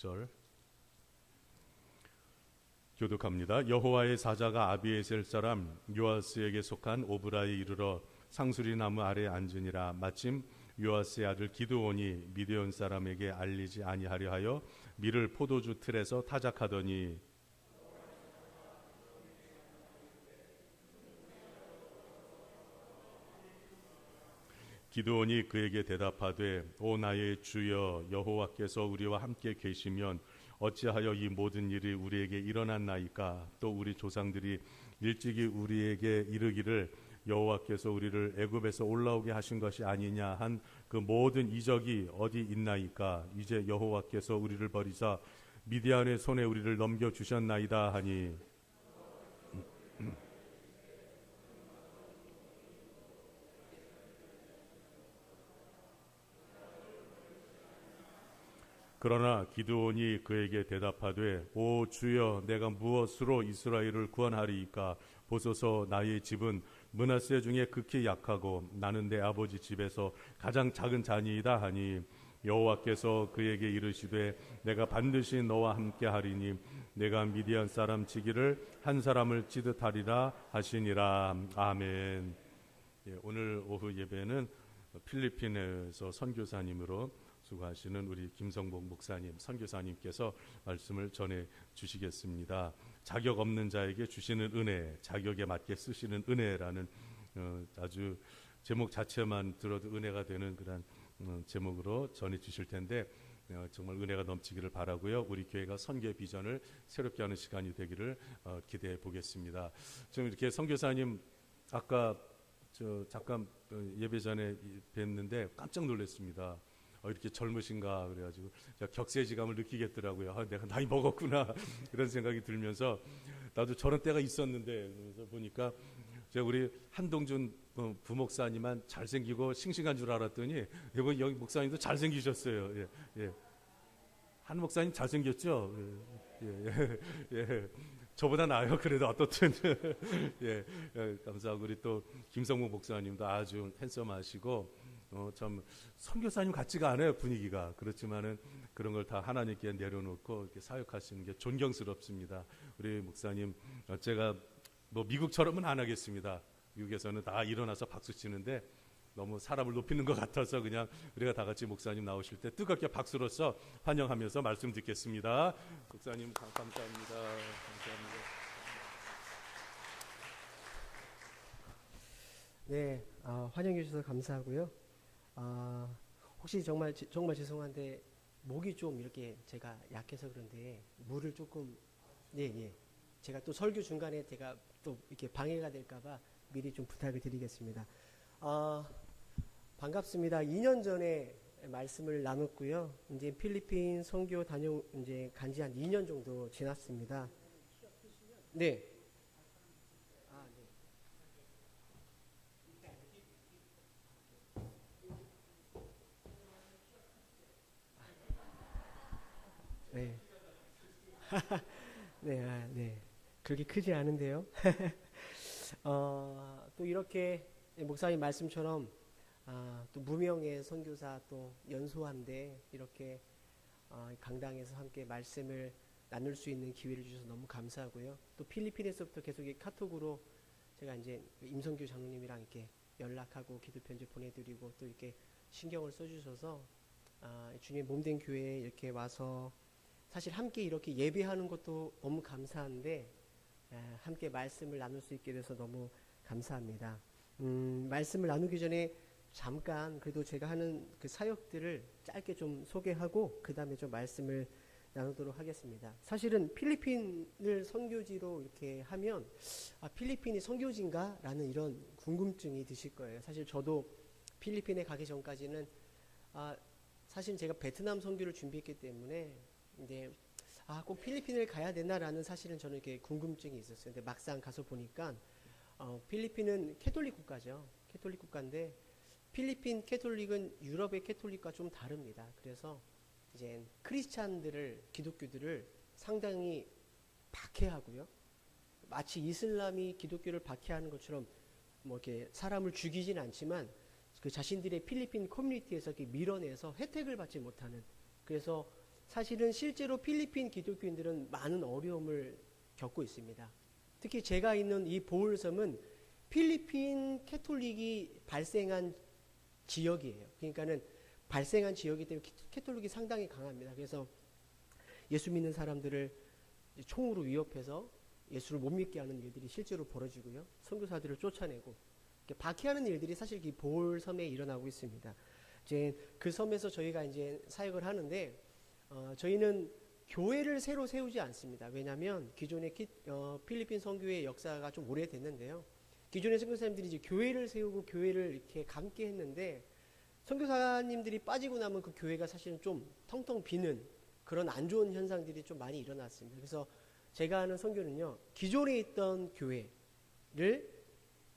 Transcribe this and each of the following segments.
6절 교독합니다. 여호와의 사자가 아비에셀 사람 요아스에게 속한 오브라에 이르러 상수리 나무 아래에 앉으니라. 마침 요아스의 아들 기드온이 미디온 사람에게 알리지 아니하려 하여 밀을 포도주 틀에서 타작하더니 기드온이 그에게 대답하되 오 나의 주여 여호와께서 우리와 함께 계시면 어찌하여 이 모든 일이 우리에게 일어났나이까. 또 우리 조상들이 일찍이 우리에게 이르기를 여호와께서 우리를 애굽에서 올라오게 하신 것이 아니냐 한 그 모든 이적이 어디 있나이까. 이제 여호와께서 우리를 버리사 미디안의 손에 우리를 넘겨주셨나이다 하니 그러나 기드온이 그에게 대답하되 오 주여 내가 무엇으로 이스라엘을 구원하리이까. 보소서 나의 집은 므낫세 중에 극히 약하고 나는 내 아버지 집에서 가장 작은 자니이다 하니 여호와께서 그에게 이르시되 내가 반드시 너와 함께 하리니 내가 미디안 사람 치기를 한 사람을 치듯 하리라 하시니라. 아멘. 오늘 오후 예배는 필리핀에서 선교사님으로 수고하시는 우리 김성복 목사님, 선교사님께서 말씀을 전해 주시겠습니다. 자격 없는 자에게 주시는 은혜, 자격에 맞게 쓰시는 은혜라는 아주 제목 자체만 들어도 은혜가 되는 그런 제목으로 전해 주실 텐데 정말 은혜가 넘치기를 바라고요. 우리 교회가 선교의 비전을 새롭게 하는 시간이 되기를 기대해 보겠습니다. 지금 이렇게 선교사님 아까 잠깐 예배 전에 뵀는데 깜짝 놀랐습니다. 이렇게 젊으신가 그래가지고 격세지감을 느끼겠더라고요. 내가 나이 먹었구나 이런 생각이 들면서 나도 저런 때가 있었는데 그래서 보니까 제가 우리 한동준 부목사님만 잘생기고 싱싱한 줄 알았더니 여기 목사님도 잘생기셨어요. 예, 예. 한 목사님 잘생겼죠? 예. 저보다 나아요. 그래도 어떻든 예, 감사하고 우리 또 김성무 목사님도 아주 핸섬하시고 참 선교사님 같지가 않아요. 분위기가. 그렇지만은 그런 걸 다 하나님께 내려놓고 이렇게 사역하시는 게 존경스럽습니다. 우리 목사님 제가 뭐 미국처럼은 안 하겠습니다. 미국에서는 다 일어나서 박수 치는데 너무 사람을 높이는 것 같아서 그냥 우리가 다 같이 목사님 나오실 때 뜨겁게 박수로서 환영하면서 말씀 듣겠습니다. 목사님 감사합니다. 감사합니다. 네, 환영해 주셔서 감사하고요. 혹시 정말 죄송한데 목이 좀 이렇게 제가 약해서 그런데 물을 조금 예. 제가 또 설교 중간에 제가 또 이렇게 방해가 될까봐 미리 좀 부탁을 드리겠습니다. 반갑습니다. 2년 전에 말씀을 나눴고요. 이제 필리핀 선교 이제 간지 한 2년 정도 지났습니다. 네. 네. 네. 그렇게 크지 않은데요. 또 이렇게 목사님 말씀처럼 또 무명의 선교사 또 연소한데 이렇게 강당에서 함께 말씀을 나눌 수 있는 기회를 주셔서 너무 감사하고요. 또 필리핀에서부터 계속 카톡으로 제가 이제 임성규 장로님이랑 이렇게 연락하고 기도 편지 보내드리고 또 이렇게 신경을 써주셔서 주님의 몸된 교회에 이렇게 와서 사실 함께 이렇게 예배하는 것도 너무 감사한데 함께 말씀을 나눌 수 있게 돼서 너무 감사합니다. 말씀을 나누기 전에 잠깐 그래도 제가 하는 그 사역들을 짧게 좀 소개하고 그 다음에 좀 말씀을 나누도록 하겠습니다. 사실은 필리핀을 선교지로 이렇게 하면 필리핀이 선교지인가? 라는 이런 궁금증이 드실 거예요. 사실 저도 필리핀에 가기 전까지는 사실 제가 베트남 선교를 준비했기 때문에 이제 꼭 필리핀을 가야 되나라는 사실은 저는 이렇게 궁금증이 있었어요. 근데 막상 가서 보니까 필리핀은 캐톨릭 국가죠. 캐톨릭 국가인데 필리핀 캐톨릭은 유럽의 캐톨릭과 좀 다릅니다. 그래서 이제 크리스찬들을 기독교들을 상당히 박해하고요. 마치 이슬람이 기독교를 박해하는 것처럼 뭐 이렇게 사람을 죽이진 않지만 그 자신들의 필리핀 커뮤니티에서 이렇게 밀어내서 혜택을 받지 못하는, 그래서 사실은 실제로 필리핀 기독교인들은 많은 어려움을 겪고 있습니다. 특히 제가 있는 이 보울섬은 필리핀 캐톨릭이 발생한 지역이에요. 그러니까는 발생한 지역이기 때문에 캐톨릭이 상당히 강합니다. 그래서 예수 믿는 사람들을 총으로 위협해서 예수를 못 믿게 하는 일들이 실제로 벌어지고요. 선교사들을 쫓아내고 박해하는 일들이 사실 이 보울섬에 일어나고 있습니다. 이제 그 섬에서 저희가 이제 사역을 하는데 저희는 교회를 새로 세우지 않습니다. 왜냐하면 기존의 필리핀 선교의 역사가 좀 오래됐는데요. 기존의 선교사님들이 이제 교회를 세우고 교회를 이렇게 감게 했는데 선교사님들이 빠지고 나면 그 교회가 사실은 좀 텅텅 비는 그런 안 좋은 현상들이 좀 많이 일어났습니다. 그래서 제가 하는 선교는요, 기존에 있던 교회를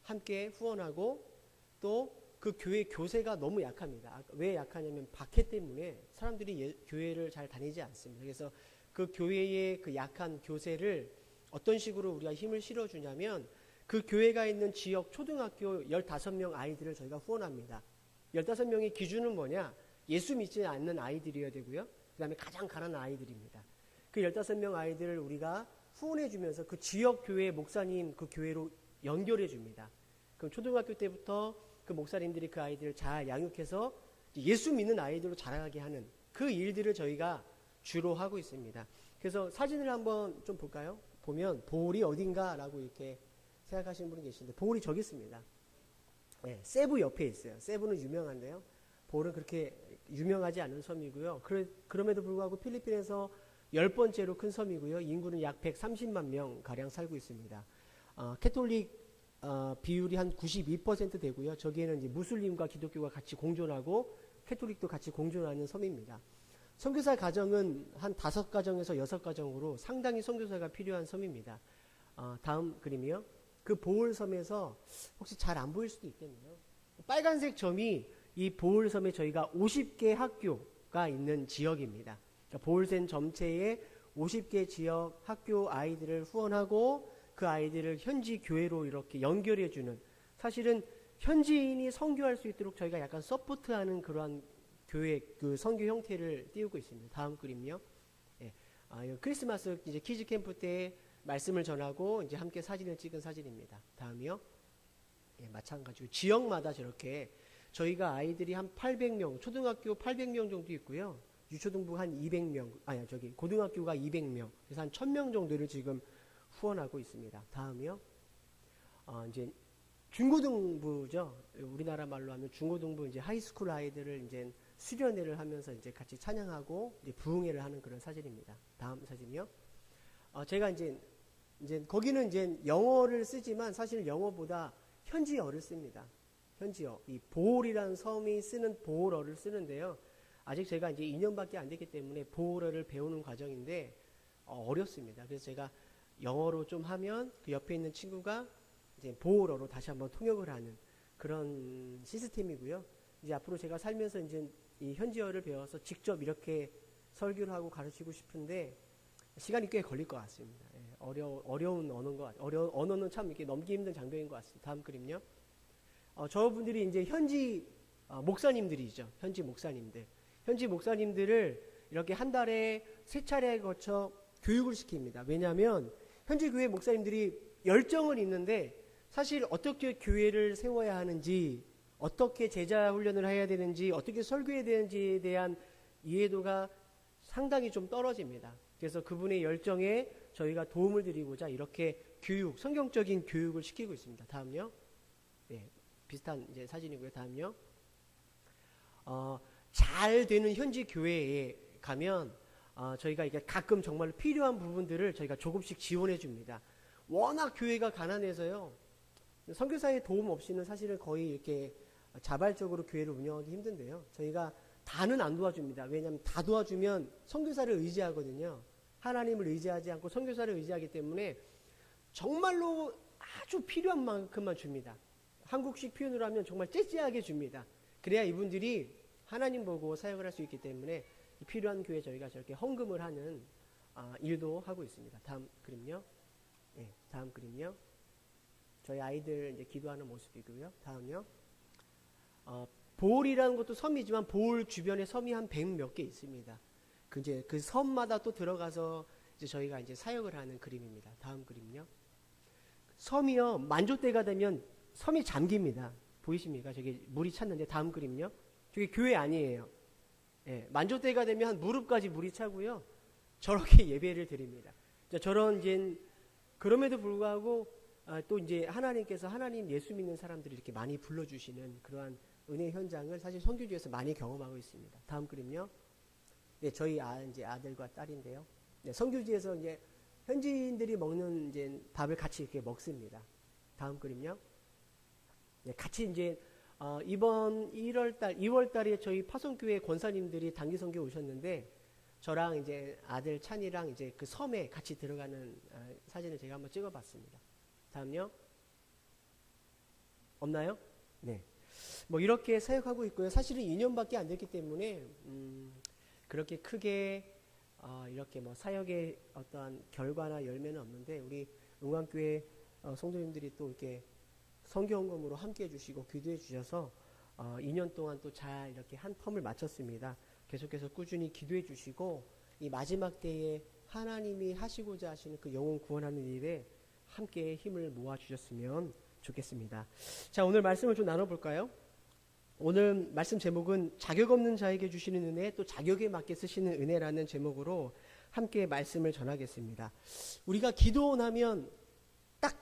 함께 후원하고 또 그 교회 교세가 너무 약합니다. 왜 약하냐면 박해 때문에 사람들이 교회를 잘 다니지 않습니다. 그래서 그 교회의 그 약한 교세를 어떤 식으로 우리가 힘을 실어주냐면 그 교회가 있는 지역 초등학교 15명 아이들을 저희가 후원합니다. 15명의 기준은 뭐냐? 예수 믿지 않는 아이들이어야 되고요. 그 다음에 가장 가난한 아이들입니다. 그 15명 아이들을 우리가 후원해 주면서 그 지역 교회 목사님 그 교회로 연결해 줍니다. 그럼 초등학교 때부터 그 목사님들이 그 아이들을 잘 양육해서 예수 믿는 아이들로 자라가게 하는 그 일들을 저희가 주로 하고 있습니다. 그래서 사진을 한번 좀 볼까요? 보면 보울이 어딘가라고 이렇게 생각하시는 분이 계신데 보울이 저기 있습니다. 네, 세부 옆에 있어요. 세부는 유명한데요. 보울은 그렇게 유명하지 않은 섬이고요. 그럼에도 불구하고 필리핀에서 10번째로 큰 섬이고요. 인구는 약 130만 명 가량 살고 있습니다. 캐톨릭 비율이 한 92% 되고요. 저기에는 이제 무슬림과 기독교가 같이 공존하고 캐톨릭도 같이 공존하는 섬입니다. 선교사 가정은 한 5가정에서 6가정으로 상당히 선교사가 필요한 섬입니다. 다음 그림이요. 그 보울섬에서 혹시 잘 안 보일 수도 있겠네요. 빨간색 점이 이 보울섬에 저희가 50개 학교가 있는 지역입니다. 그러니까 보울섬 전체에 50개 지역 학교 아이들을 후원하고 그 아이들을 현지 교회로 이렇게 연결해주는, 사실은 현지인이 선교할 수 있도록 저희가 약간 서포트하는 그러한 교회 그 선교 형태를 띄우고 있습니다. 다음 그림요. 예. 크리스마스 이제 키즈 캠프 때 말씀을 전하고 이제 함께 사진을 찍은 사진입니다. 다음이요. 예, 마찬가지로 지역마다 저렇게 저희가 아이들이 한 800명, 초등학교 800명 정도 있고요. 유초등부 한 200명, 고등학교가 200명, 그래서 한 1000명 정도를 지금 후원하고 있습니다. 다음이요. 이제 중고등부죠. 우리나라 말로 하면 중고등부 이제 하이스쿨 아이들을 이제 수련회를 하면서 이제 같이 찬양하고 이제 부흥회를 하는 그런 사진입니다. 다음 사진이요. 제가 이제 거기는 이제 영어를 쓰지만 사실 영어보다 현지어를 씁니다. 현지어. 이 보홀이라는 섬이 쓰는 보홀어를 쓰는데요. 아직 제가 이제 2년밖에 안 됐기 때문에 보홀어를 배우는 과정인데 어렵습니다. 그래서 제가 영어로 좀 하면 그 옆에 있는 친구가 이제 보홀어로 다시 한번 통역을 하는 그런 시스템이고요. 이제 앞으로 제가 살면서 이제 이 현지어를 배워서 직접 이렇게 설교를 하고 가르치고 싶은데 시간이 꽤 걸릴 것 같습니다. 예, 어려운 언어인 것 같아요. 언어는 참 이렇게 넘기 힘든 장벽인 것 같습니다. 다음 그림요. 저분들이 이제 현지 목사님들이죠. 현지 목사님들. 현지 목사님들을 이렇게 한 달에 3차례에 거쳐 교육을 시킵니다. 왜냐하면 현지 교회 목사님들이 열정은 있는데 사실 어떻게 교회를 세워야 하는지, 어떻게 제자 훈련을 해야 되는지, 어떻게 설교해야 되는지에 대한 이해도가 상당히 좀 떨어집니다. 그래서 그분의 열정에 저희가 도움을 드리고자 이렇게 성경적인 교육을 시키고 있습니다. 다음요. 네, 비슷한 이제 사진이고요. 다음요. 잘 되는 현지 교회에 가면 저희가 이게 가끔 정말 필요한 부분들을 저희가 조금씩 지원해 줍니다. 워낙 교회가 가난해서요. 선교사의 도움 없이는 사실은 거의 이렇게 자발적으로 교회를 운영하기 힘든데요. 저희가 다는 안 도와줍니다. 왜냐하면 다 도와주면 선교사를 의지하거든요. 하나님을 의지하지 않고 선교사를 의지하기 때문에 정말로 아주 필요한 만큼만 줍니다. 한국식 표현으로 하면 정말 째째하게 줍니다. 그래야 이분들이 하나님 보고 사역을 할 수 있기 때문에 필요한 교회에 저희가 저렇게 헌금을 하는 일도 하고 있습니다. 다음 그림요. 네, 다음 그림요. 저희 아이들 이제 기도하는 모습이고요. 다음요. 보홀이라는 것도 섬이지만 보홀 주변에 섬이 한 100몇 개 있습니다. 이제 그 섬마다 또 들어가서 이제 저희가 이제 사역을 하는 그림입니다. 다음 그림요. 섬이요, 만조 때가 되면 섬이 잠깁니다. 보이십니까? 저기 물이 찼는데 다음 그림요. 저기 교회 아니에요. 예, 만조 때가 되면 한 무릎까지 물이 차고요. 저렇게 예배를 드립니다. 저런 이제 그럼에도 불구하고 또 이제 하나님께서 하나님 예수 믿는 사람들이 이렇게 많이 불러주시는 그러한 은혜 현장을 사실 선교지에서 많이 경험하고 있습니다. 다음 그림요. 네, 저희 이제 아들과 딸인데요. 네, 선교지에서 이제 현지인들이 먹는 이제 밥을 같이 이렇게 먹습니다. 다음 그림요. 네, 같이 이제 이번 2월 달에 저희 파송교회 권사님들이 단기 선교 오셨는데 저랑 이제 아들 찬이랑 이제 그 섬에 같이 들어가는 사진을 제가 한번 찍어봤습니다. 다음요. 없나요? 네. 뭐 이렇게 사역하고 있고요. 사실은 2년밖에 안 됐기 때문에 그렇게 크게 이렇게 뭐 사역의 어떠한 결과나 열매는 없는데 우리 응원교회 성도님들이 또 이렇게 선교헌금으로 함께 해주시고 기도해 주셔서 2년 동안 또 잘 이렇게 한 텀을 마쳤습니다. 계속해서 꾸준히 기도해 주시고 이 마지막 때에 하나님이 하시고자 하시는 그 영혼 구원하는 일에 함께 힘을 모아 주셨으면 좋겠습니다. 자, 오늘 말씀을 좀 나눠볼까요? 오늘 말씀 제목은 자격 없는 자에게 주시는 은혜, 또 자격에 맞게 쓰시는 은혜라는 제목으로 함께 말씀을 전하겠습니다. 우리가 기도원하면 딱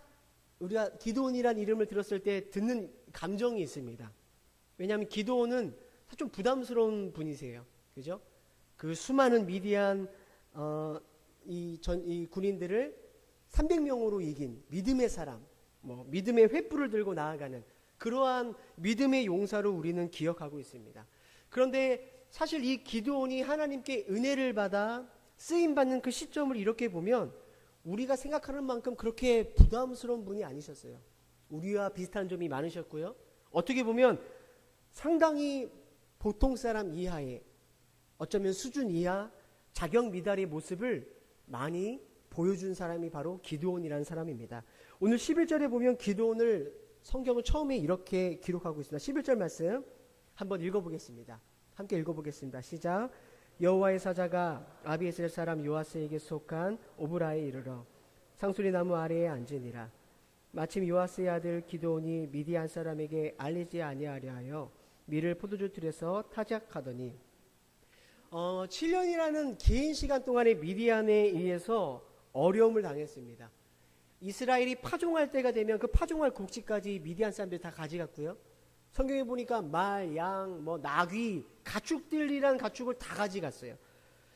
우리가 기도원이란 이름을 들었을 때 듣는 감정이 있습니다. 왜냐하면 기도원은 사실 좀 부담스러운 분이세요. 그죠? 그 수많은 미디안 이 군인들을 300명으로 이긴 믿음의 사람, 뭐 믿음의 횃불을 들고 나아가는 그러한 믿음의 용사로 우리는 기억하고 있습니다. 그런데 사실 이 기드온이 하나님께 은혜를 받아 쓰임받는 그 시점을 이렇게 보면 우리가 생각하는 만큼 그렇게 부담스러운 분이 아니셨어요. 우리와 비슷한 점이 많으셨고요. 어떻게 보면 상당히 보통 사람 이하의 어쩌면 수준 이하 자격 미달의 모습을 많이 보여준 사람이 바로 기드온이라는 사람입니다. 오늘 11절에 보면 기드온을 성경은 처음에 이렇게 기록하고 있습니다. 11절 말씀 한번 읽어보겠습니다. 함께 읽어보겠습니다. 시작. 여호와의 사자가 아비에셀 사람 요아스에게 속한 오브라에 이르러 상수리 나무 아래에 앉으니라. 마침 요아스의 아들 기드온이 미디안 사람에게 알리지 아니하려 하여 밀을 포도주 틀에서 타작하더니 7년이라는 긴 시간 동안에 미디안에 의해서 어려움을 당했습니다. 이스라엘이 파종할 때가 되면 그 파종할 곡식까지 미디안 사람들이 다 가져갔고요. 성경에 보니까 말, 양, 뭐 나귀, 가축들이란 가축을 다 가져갔어요.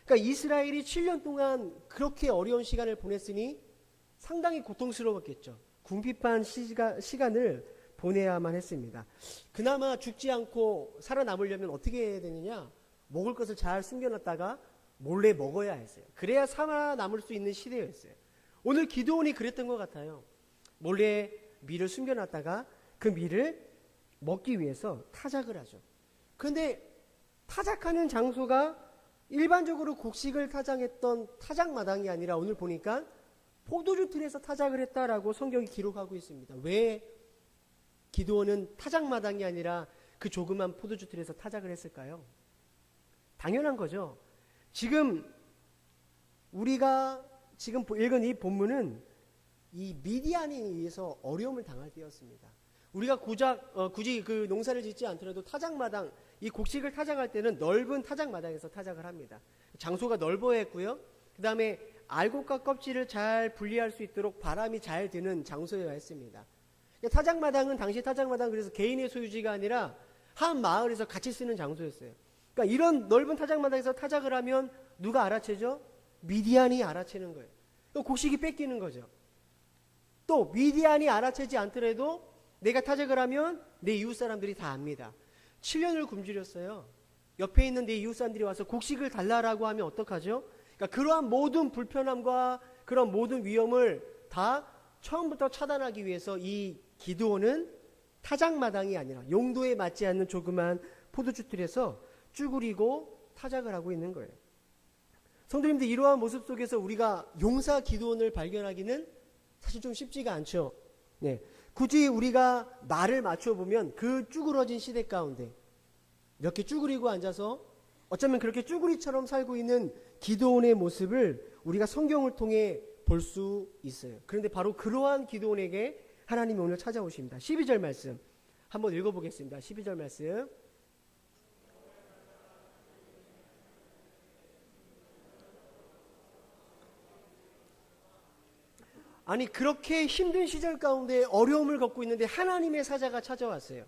그러니까 이스라엘이 7년 동안 그렇게 어려운 시간을 보냈으니 상당히 고통스러웠겠죠. 궁핍한 시간을 보내야만 했습니다. 그나마 죽지 않고 살아남으려면 어떻게 해야 되느냐? 먹을 것을 잘 숨겨놨다가 몰래 먹어야 했어요. 그래야 살아남을 수 있는 시대였어요. 오늘 기드온이 그랬던 것 같아요. 몰래 밀을 숨겨놨다가 그 밀을 먹기 위해서 타작을 하죠. 그런데 타작하는 장소가 일반적으로 곡식을 타작했던 타작마당이 아니라 오늘 보니까 포도주 틀에서 타작을 했다라고 성경이 기록하고 있습니다. 왜 기드온은 타작마당이 아니라 그 조그만 포도주 틀에서 타작을 했을까요? 당연한 거죠. 지금 우리가 지금 읽은 이 본문은 이 미디안에 의해서 어려움을 당할 때였습니다. 우리가 굳이 그 농사를 짓지 않더라도 타작마당, 이 곡식을 타작할 때는 넓은 타작마당에서 타작을 합니다. 장소가 넓어야 했고요. 그 다음에 알곡과 껍질을 잘 분리할 수 있도록 바람이 잘 드는 장소여야 했습니다. 타작마당은 당시 타작마당 그래서 개인의 소유지가 아니라 한 마을에서 같이 쓰는 장소였어요. 그러니까 이런 넓은 타작마당에서 타작을 하면 누가 알아채죠? 미디안이 알아채는 거예요. 곡식이 뺏기는 거죠. 또 미디안이 알아채지 않더라도 내가 타작을 하면 내 이웃 사람들이 다 압니다. 7년을 굶주렸어요. 옆에 있는 내 이웃 사람들이 와서 곡식을 달라라고 하면 어떡하죠? 그러니까 그러한 모든 불편함과 그런 모든 위험을 다 처음부터 차단하기 위해서 이 기드온은 타작마당이 아니라 용도에 맞지 않는 조그만 포도주 틀에서 쭈그리고 타작을 하고 있는 거예요. 성도님들, 이러한 모습 속에서 우리가 용사 기드온을 발견하기는 사실 좀 쉽지가 않죠. 네. 굳이 우리가 말을 맞춰보면 그 쭈그러진 시대 가운데 이렇게 쭈그리고 앉아서 어쩌면 그렇게 쭈구리처럼 살고 있는 기드온의 모습을 우리가 성경을 통해 볼 수 있어요. 그런데 바로 그러한 기드온에게 하나님이 오늘 찾아오십니다. 12절 말씀 한번 읽어보겠습니다. 12절 말씀. 아니 그렇게 힘든 시절 가운데 어려움을 겪고 있는데 하나님의 사자가 찾아왔어요.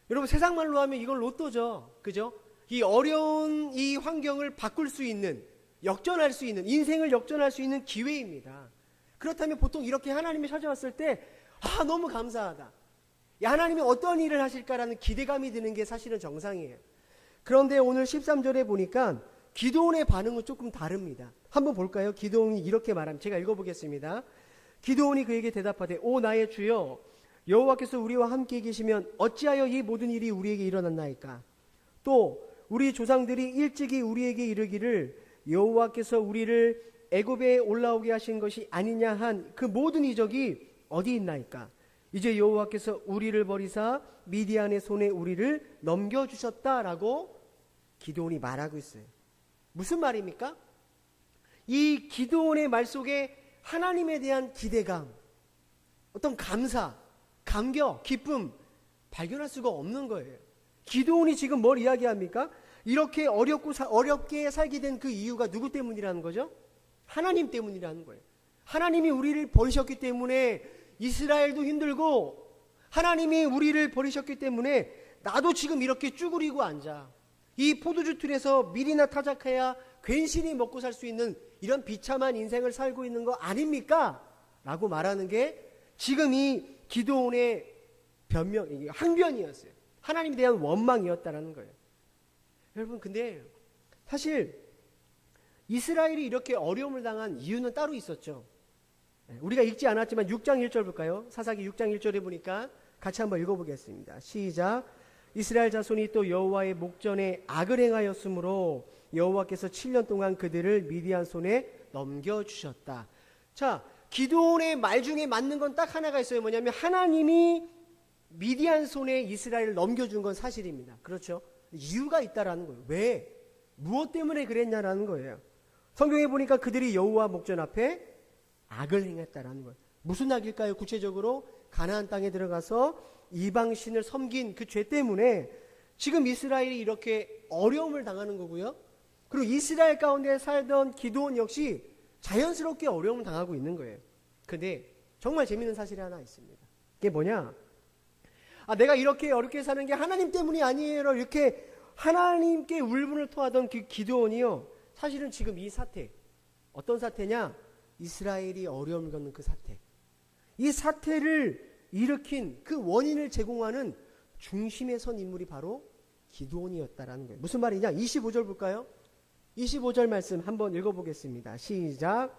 여러분 세상 말로 하면 이건 로또죠. 그죠? 이 어려운 이 환경을 바꿀 수 있는, 역전할 수 있는, 인생을 역전할 수 있는 기회입니다. 그렇다면 보통 이렇게 하나님이 찾아왔을 때 너무 감사하다. 하나님이 어떤 일을 하실까라는 기대감이 드는 게 사실은 정상이에요. 그런데 오늘 13절에 보니까 기드온의 반응은 조금 다릅니다. 한번 볼까요? 기드온이 이렇게 말합니다. 제가 읽어보겠습니다. 기드온이 그에게 대답하되 오 나의 주여 여호와께서 우리와 함께 계시면 어찌하여 이 모든 일이 우리에게 일어났나이까? 또 우리 조상들이 일찍이 우리에게 이르기를 여호와께서 우리를 애굽에 올라오게 하신 것이 아니냐 한 그 모든 이적이 어디 있나이까? 이제 여호와께서 우리를 버리사 미디안의 손에 우리를 넘겨주셨다라고 기드온이 말하고 있어요. 무슨 말입니까? 이 기드온의 말 속에 하나님에 대한 기대감, 어떤 감사, 감격, 기쁨 발견할 수가 없는 거예요. 기드온이 지금 뭘 이야기합니까? 이렇게 어렵게 살게 된 그 이유가 누구 때문이라는 거죠? 하나님 때문이라는 거예요. 하나님이 우리를 버리셨기 때문에 이스라엘도 힘들고, 하나님이 우리를 버리셨기 때문에 나도 지금 이렇게 쭈그리고 앉아 이 포도주 틀에서 밀이나 타작해야 괜시리 먹고 살 수 있는 이런 비참한 인생을 살고 있는 거 아닙니까? 라고 말하는 게 지금 이 기드온의 항변이었어요. 하나님에 대한 원망이었다라는 거예요. 여러분 근데 사실 이스라엘이 이렇게 어려움을 당한 이유는 따로 있었죠. 우리가 읽지 않았지만 6장 1절 볼까요? 사사기 6장 1절에 보니까 같이 한번 읽어보겠습니다. 시작. 이스라엘 자손이 또 여호와의 목전에 악을 행하였으므로 여호와께서 7년 동안 그들을 미디안 손에 넘겨주셨다. 자, 기드온의 말 중에 맞는 건 딱 하나가 있어요. 뭐냐면 하나님이 미디안 손에 이스라엘을 넘겨준 건 사실입니다. 그렇죠? 이유가 있다라는 거예요. 왜? 무엇 때문에 그랬냐라는 거예요. 성경에 보니까 그들이 여호와 목전 앞에 악을 행했다라는 거예요. 무슨 악일까요? 구체적으로 가나안 땅에 들어가서 이방신을 섬긴 그 죄 때문에 지금 이스라엘이 이렇게 어려움을 당하는 거고요. 그리고 이스라엘 가운데 살던 기드온 역시 자연스럽게 어려움을 당하고 있는 거예요. 근데 정말 재밌는 사실이 하나 있습니다. 그게 뭐냐? 내가 이렇게 어렵게 사는 게 하나님 때문이 아니에요. 이렇게 하나님께 울분을 토하던 그 기드온이요. 사실은 지금 이 사태, 어떤 사태냐? 이스라엘이 어려움을 겪는 그 사태. 이 사태를 일으킨 그 원인을 제공하는 중심에 선 인물이 바로 기드온이었다라는 거예요. 무슨 말이냐? 25절 볼까요? 25절 말씀 한번 읽어보겠습니다. 시작.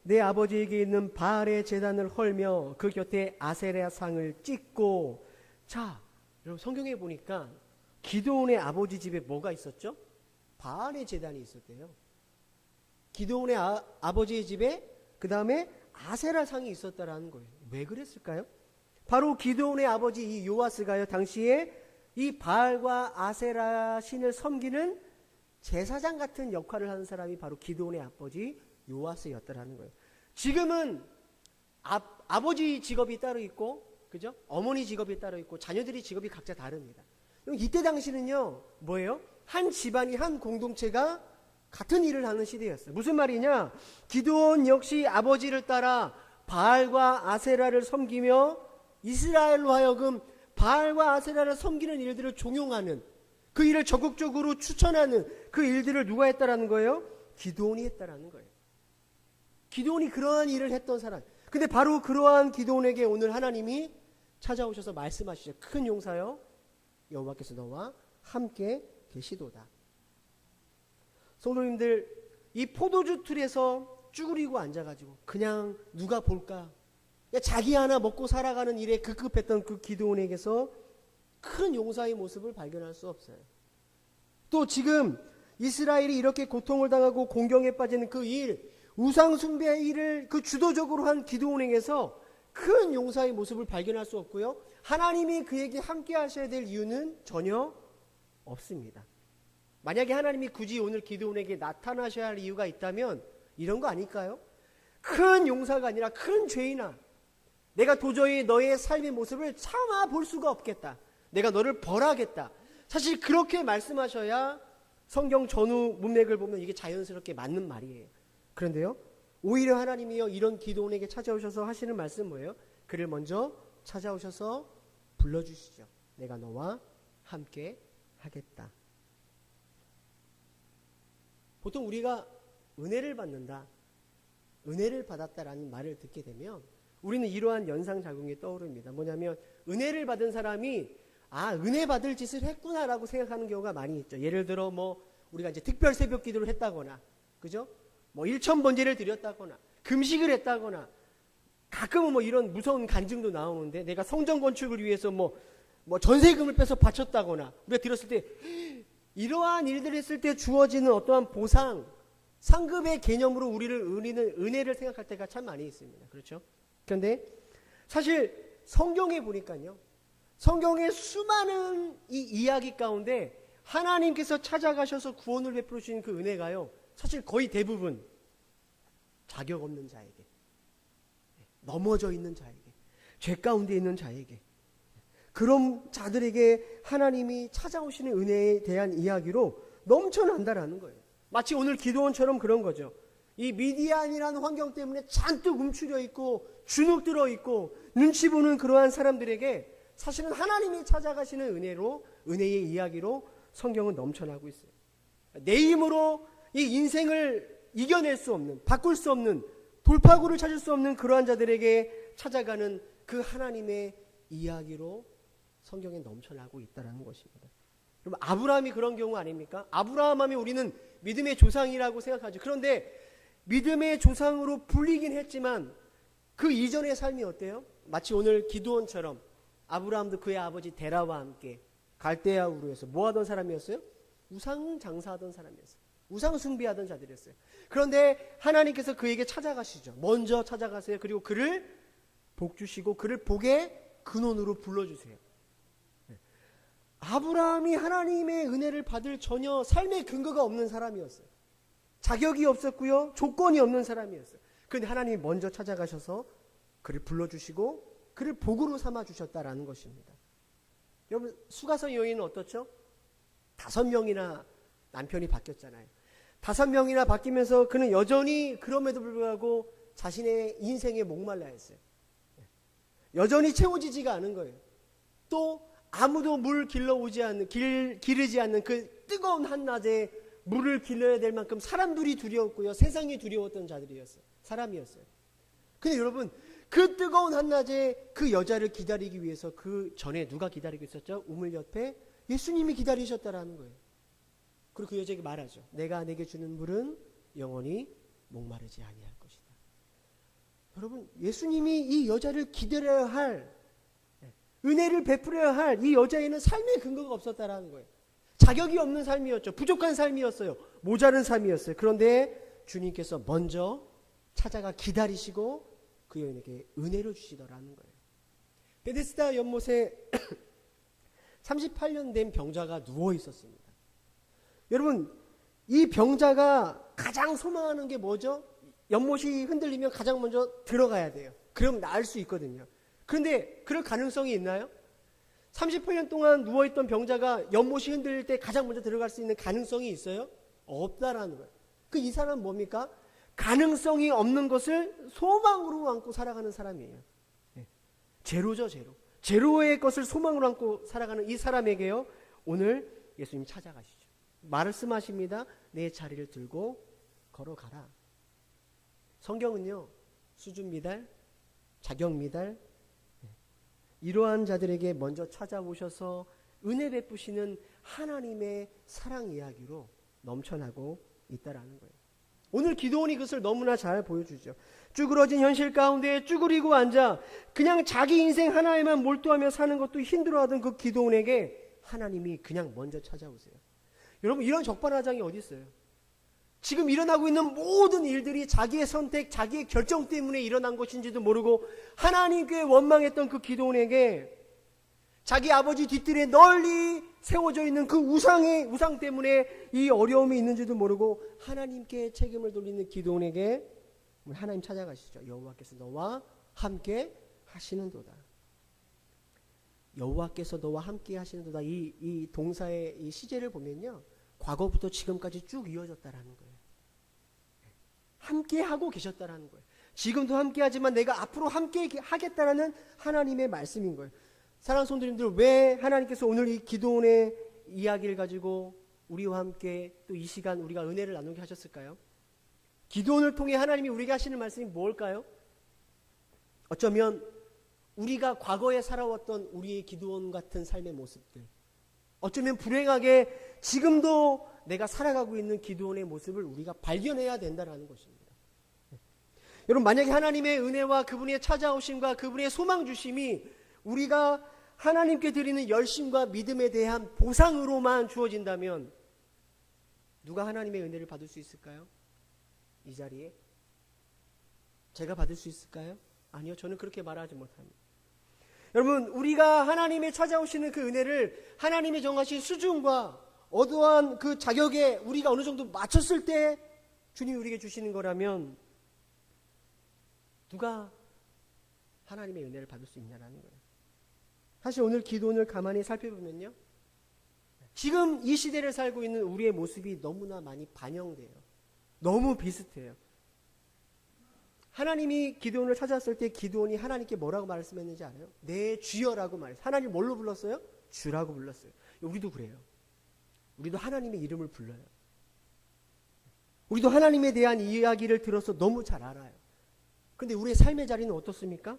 내 아버지에게 있는 바알의 제단을 헐며 그 곁에 아세라 상을 찍고. 자, 여러분 성경에 보니까 기드온의 아버지 집에 뭐가 있었죠? 바알의 제단이 있었대요. 기드온의 아버지의 집에 그 다음에 아세라 상이 있었다라는 거예요. 왜 그랬을까요? 바로 기드온의 아버지 이 요아스가요, 당시에 이 바알과 아세라 신을 섬기는 제사장 같은 역할을 하는 사람이 바로 기드온의 아버지 요아스였다라는 거예요. 지금은 아버지 직업이 따로 있고, 그죠? 어머니 직업이 따로 있고, 자녀들이 직업이 각자 다릅니다. 이때 당시는요, 뭐예요? 한 집안이, 한 공동체가 같은 일을 하는 시대였어요. 무슨 말이냐? 기드온 역시 아버지를 따라 바알과 아세라를 섬기며 이스라엘로 하여금 바알과 아세라를 섬기는 일들을 종용하는, 그 일을 적극적으로 추천하는 그 일들을 누가 했다라는 거예요? 기드온이 했다라는 거예요. 기드온이 그러한 일을 했던 사람. 근데 바로 그러한 기드온에게 오늘 하나님이 찾아오셔서 말씀하시죠. 큰 용사여, 여호와께서 너와 함께 계시도다. 성도님들, 이 포도주 틀에서 쭈그리고 앉아가지고 그냥 누가 볼까, 자기 하나 먹고 살아가는 일에 급급했던 그 기드온에게서 큰 용사의 모습을 발견할 수 없어요. 또 지금 이스라엘이 이렇게 고통을 당하고 공경에 빠지는 그 일, 우상 숭배의 일을 그 주도적으로 한 기드온에게서 큰 용사의 모습을 발견할 수 없고요. 하나님이 그에게 함께 하셔야 될 이유는 전혀 없습니다. 만약에 하나님이 굳이 오늘 기드온에게 나타나셔야 할 이유가 있다면 이런 거 아닐까요? 큰 용사가 아니라 큰 죄인아, 내가 도저히 너의 삶의 모습을 참아 볼 수가 없겠다. 내가 너를 벌하겠다. 사실 그렇게 말씀하셔야 성경 전후 문맥을 보면 이게 자연스럽게 맞는 말이에요. 그런데요, 오히려 하나님이요 이런 기드온에게 찾아오셔서 하시는 말씀은 뭐예요? 그를 먼저 찾아오셔서 불러주시죠. 내가 너와 함께 하겠다. 보통 우리가 은혜를 받는다, 은혜를 받았다라는 말을 듣게 되면 우리는 이러한 연상작용이 떠오릅니다. 뭐냐면 은혜를 받은 사람이 은혜 받을 짓을 했구나라고 생각하는 경우가 많이 있죠. 예를 들어 우리가 이제 특별 새벽 기도를 했다거나, 그죠? 일천번제를 드렸다거나, 금식을 했다거나, 가끔은 이런 무서운 간증도 나오는데 내가 성전 건축을 위해서 전세금을 빼서 바쳤다거나, 우리가 들었을 때 이러한 일들을 했을 때 주어지는 어떠한 보상, 상급의 개념으로 우리는 은혜를 생각할 때가 참 많이 있습니다. 그렇죠? 그런데 사실 성경에 보니까요, 성경의 수많은 이 이야기 가운데 하나님께서 찾아가셔서 구원을 베풀어 주신 그 은혜가요, 사실 거의 대부분 자격 없는 자에게, 넘어져 있는 자에게, 죄 가운데 있는 자에게, 그런 자들에게 하나님이 찾아오시는 은혜에 대한 이야기로 넘쳐난다라는 거예요. 마치 오늘 기드온처럼 그런 거죠. 이 미디안이라는 환경 때문에 잔뜩 움츠려 있고 주눅 들어 있고 눈치 보는 그러한 사람들에게 사실은 하나님이 찾아가시는 은혜의 이야기로 성경은 넘쳐나고 있어요. 내 힘으로 이 인생을 이겨낼 수 없는, 바꿀 수 없는, 돌파구를 찾을 수 없는 그러한 자들에게 찾아가는 그 하나님의 이야기로 성경에 넘쳐나고 있다는 것입니다. 그럼 아브라함이 그런 경우 아닙니까? 아브라함 하면 우리는 믿음의 조상이라고 생각하죠. 그런데 믿음의 조상으로 불리긴 했지만 그 이전의 삶이 어때요? 마치 오늘 기드온처럼 아브라함도 그의 아버지 데라와 함께 갈대아 우르에서 뭐 하던 사람이었어요? 우상 장사하던 사람이었어요. 우상 숭배하던 자들이었어요. 그런데 하나님께서 그에게 찾아가시죠. 먼저 찾아가세요. 그리고 그를 복 주시고 그를 복의 근원으로 불러주세요. 아브라함이 하나님의 은혜를 받을 전혀 삶의 근거가 없는 사람이었어요. 자격이 없었고요, 조건이 없는 사람이었어요. 그런데 하나님이 먼저 찾아가셔서 그를 불러주시고 그를 복으로 삼아주셨다라는 것입니다. 여러분, 수가성 여인은 어떻죠? 5명이나 남편이 바뀌었잖아요. 5명이나 바뀌면서 그는 여전히 그럼에도 불구하고 자신의 인생에 목말라 했어요. 여전히 채워지지가 않은 거예요. 또 아무도 물 길러오지 않는, 기르지 않는 그 뜨거운 한낮에 물을 길러야 될 만큼 사람들이 두려웠고요, 세상이 두려웠던 자들이었어요. 사람이었어요. 근데 여러분, 그 뜨거운 한낮에 그 여자를 기다리기 위해서 그 전에 누가 기다리고 있었죠? 우물 옆에 예수님이 기다리셨다라는 거예요. 그리고 그 여자에게 말하죠. 내가 내게 주는 물은 영원히 목마르지 아니할 것이다. 여러분, 예수님이 이 여자를 기다려야 할, 은혜를 베풀어야 할 이 여자에는 삶의 근거가 없었다라는 거예요. 자격이 없는 삶이었죠. 부족한 삶이었어요. 모자른 삶이었어요. 그런데 주님께서 먼저 찾아가 기다리시고 그 여인에게 은혜를 주시더라는 거예요. 베데스다 연못에 38년 된 병자가 누워 있었습니다. 여러분, 이 병자가 가장 소망하는 게 뭐죠? 연못이 흔들리면 가장 먼저 들어가야 돼요. 그럼 나을 수 있거든요. 그런데 그럴 가능성이 있나요? 38년 동안 누워있던 병자가 연못이 흔들릴 때 가장 먼저 들어갈 수 있는 가능성이 있어요? 없다라는 거예요. 이 사람은 뭡니까? 가능성이 없는 것을 소망으로 안고 살아가는 사람이에요. 제로죠, 제로. 제로의 것을 소망으로 안고 살아가는 이 사람에게요, 오늘 예수님이 찾아가시죠. 말씀하십니다. 내 자리를 들고 걸어가라. 성경은요, 수준 미달, 자격 미달, 이러한 자들에게 먼저 찾아오셔서 은혜 베푸시는 하나님의 사랑 이야기로 넘쳐나고 있다라는 거예요. 오늘 기드온이 그것을 너무나 잘 보여주죠. 쭈그러진 현실 가운데 쭈그리고 앉아 그냥 자기 인생 하나에만 몰두하며 사는 것도 힘들어하던 그 기드온에게 하나님이 그냥 먼저 찾아오세요. 여러분, 이런 적반하장이 어디 있어요? 지금 일어나고 있는 모든 일들이 자기의 선택, 자기의 결정 때문에 일어난 것인지도 모르고 하나님께 원망했던 그 기드온에게 자기 아버지 뒤뜰에 널리 세워져 있는 그 우상 때문에 이 어려움이 있는지도 모르고 하나님께 책임을 돌리는 기드온에게 하나님 찾아가시죠. 여호와께서 너와 함께 하시는도다. 여호와께서 너와 함께 하시는도다. 이 동사의 이 시제를 보면요, 과거부터 지금까지 쭉 이어졌다라는 거예요. 함께 하고 계셨다라는 거예요. 지금도 함께 하지만 내가 앞으로 함께 하겠다라는 하나님의 말씀인 거예요. 사랑하는 성도님들, 왜 하나님께서 오늘 이 기드온의 이야기를 가지고 우리와 함께 또 이 시간 우리가 은혜를 나누게 하셨을까요? 기드온을 통해 하나님이 우리에게 하시는 말씀이 뭘까요? 어쩌면 우리가 과거에 살아왔던 우리의 기드온 같은 삶의 모습들, 어쩌면 불행하게 지금도 내가 살아가고 있는 기드온의 모습을 우리가 발견해야 된다는 것입니다. 여러분, 만약에 하나님의 은혜와 그분의 찾아오심과 그분의 소망 주심이 우리가 하나님께 드리는 열심과 믿음에 대한 보상으로만 주어진다면 누가 하나님의 은혜를 받을 수 있을까요? 이 자리에 제가 받을 수 있을까요? 아니요, 저는 그렇게 말하지 못합니다. 여러분, 우리가 하나님의 찾아오시는 그 은혜를 하나님의 정하신 수준과 어떠한 그 자격에 우리가 어느 정도 맞췄을 때 주님이 우리에게 주시는 거라면 누가 하나님의 은혜를 받을 수 있냐라는 거예요. 사실 오늘 기도원을 가만히 살펴보면요, 지금 이 시대를 살고 있는 우리의 모습이 너무나 많이 반영돼요. 너무 비슷해요. 하나님이 기드온을 찾았을 때 기드온이 하나님께 뭐라고 말씀했는지 알아요? 내 주여라고 말했어요. 하나님 뭘로 불렀어요? 주라고 불렀어요. 우리도 그래요. 우리도 하나님의 이름을 불러요. 우리도 하나님에 대한 이야기를 들어서 너무 잘 알아요. 근데 우리의 삶의 자리는 어떻습니까?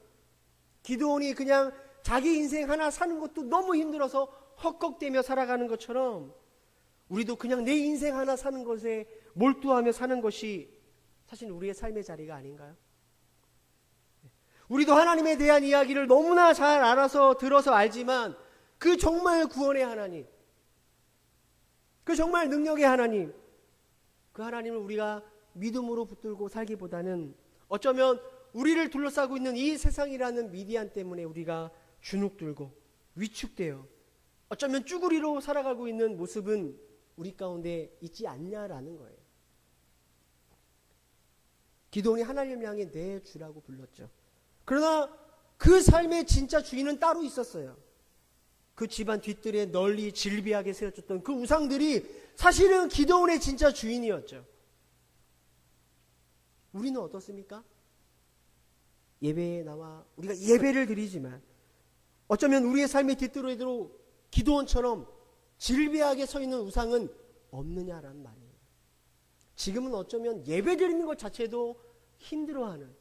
기드온이 그냥 자기 인생 하나 사는 것도 너무 힘들어서 헉헉대며 살아가는 것처럼 우리도 그냥 내 인생 하나 사는 것에 몰두하며 사는 것이 사실 우리의 삶의 자리가 아닌가요? 우리도 하나님에 대한 이야기를 너무나 잘 알아서 들어서 알지만 그 정말 구원의 하나님, 그 정말 능력의 하나님, 그 하나님을 우리가 믿음으로 붙들고 살기보다는 어쩌면 우리를 둘러싸고 있는 이 세상이라는 미디안 때문에 우리가 주눅들고 위축되어 어쩌면 쭈구리로 살아가고 있는 모습은 우리 가운데 있지 않냐라는 거예요. 기드온이 하나님을 향해 내 주라고 불렀죠. 그러나 그 삶의 진짜 주인은 따로 있었어요. 그 집안 뒤뜰에 널리 질비하게 세워졌던 그 우상들이 사실은 기드온의 진짜 주인이었죠. 우리는 어떻습니까? 예배에 나와 우리가 예배를 드리지만 어쩌면 우리의 삶의 뒤뜰에도 기드온처럼 질비하게 서 있는 우상은 없느냐라는 말이에요. 지금은 어쩌면 예배 드리는 것 자체도 힘들어하는,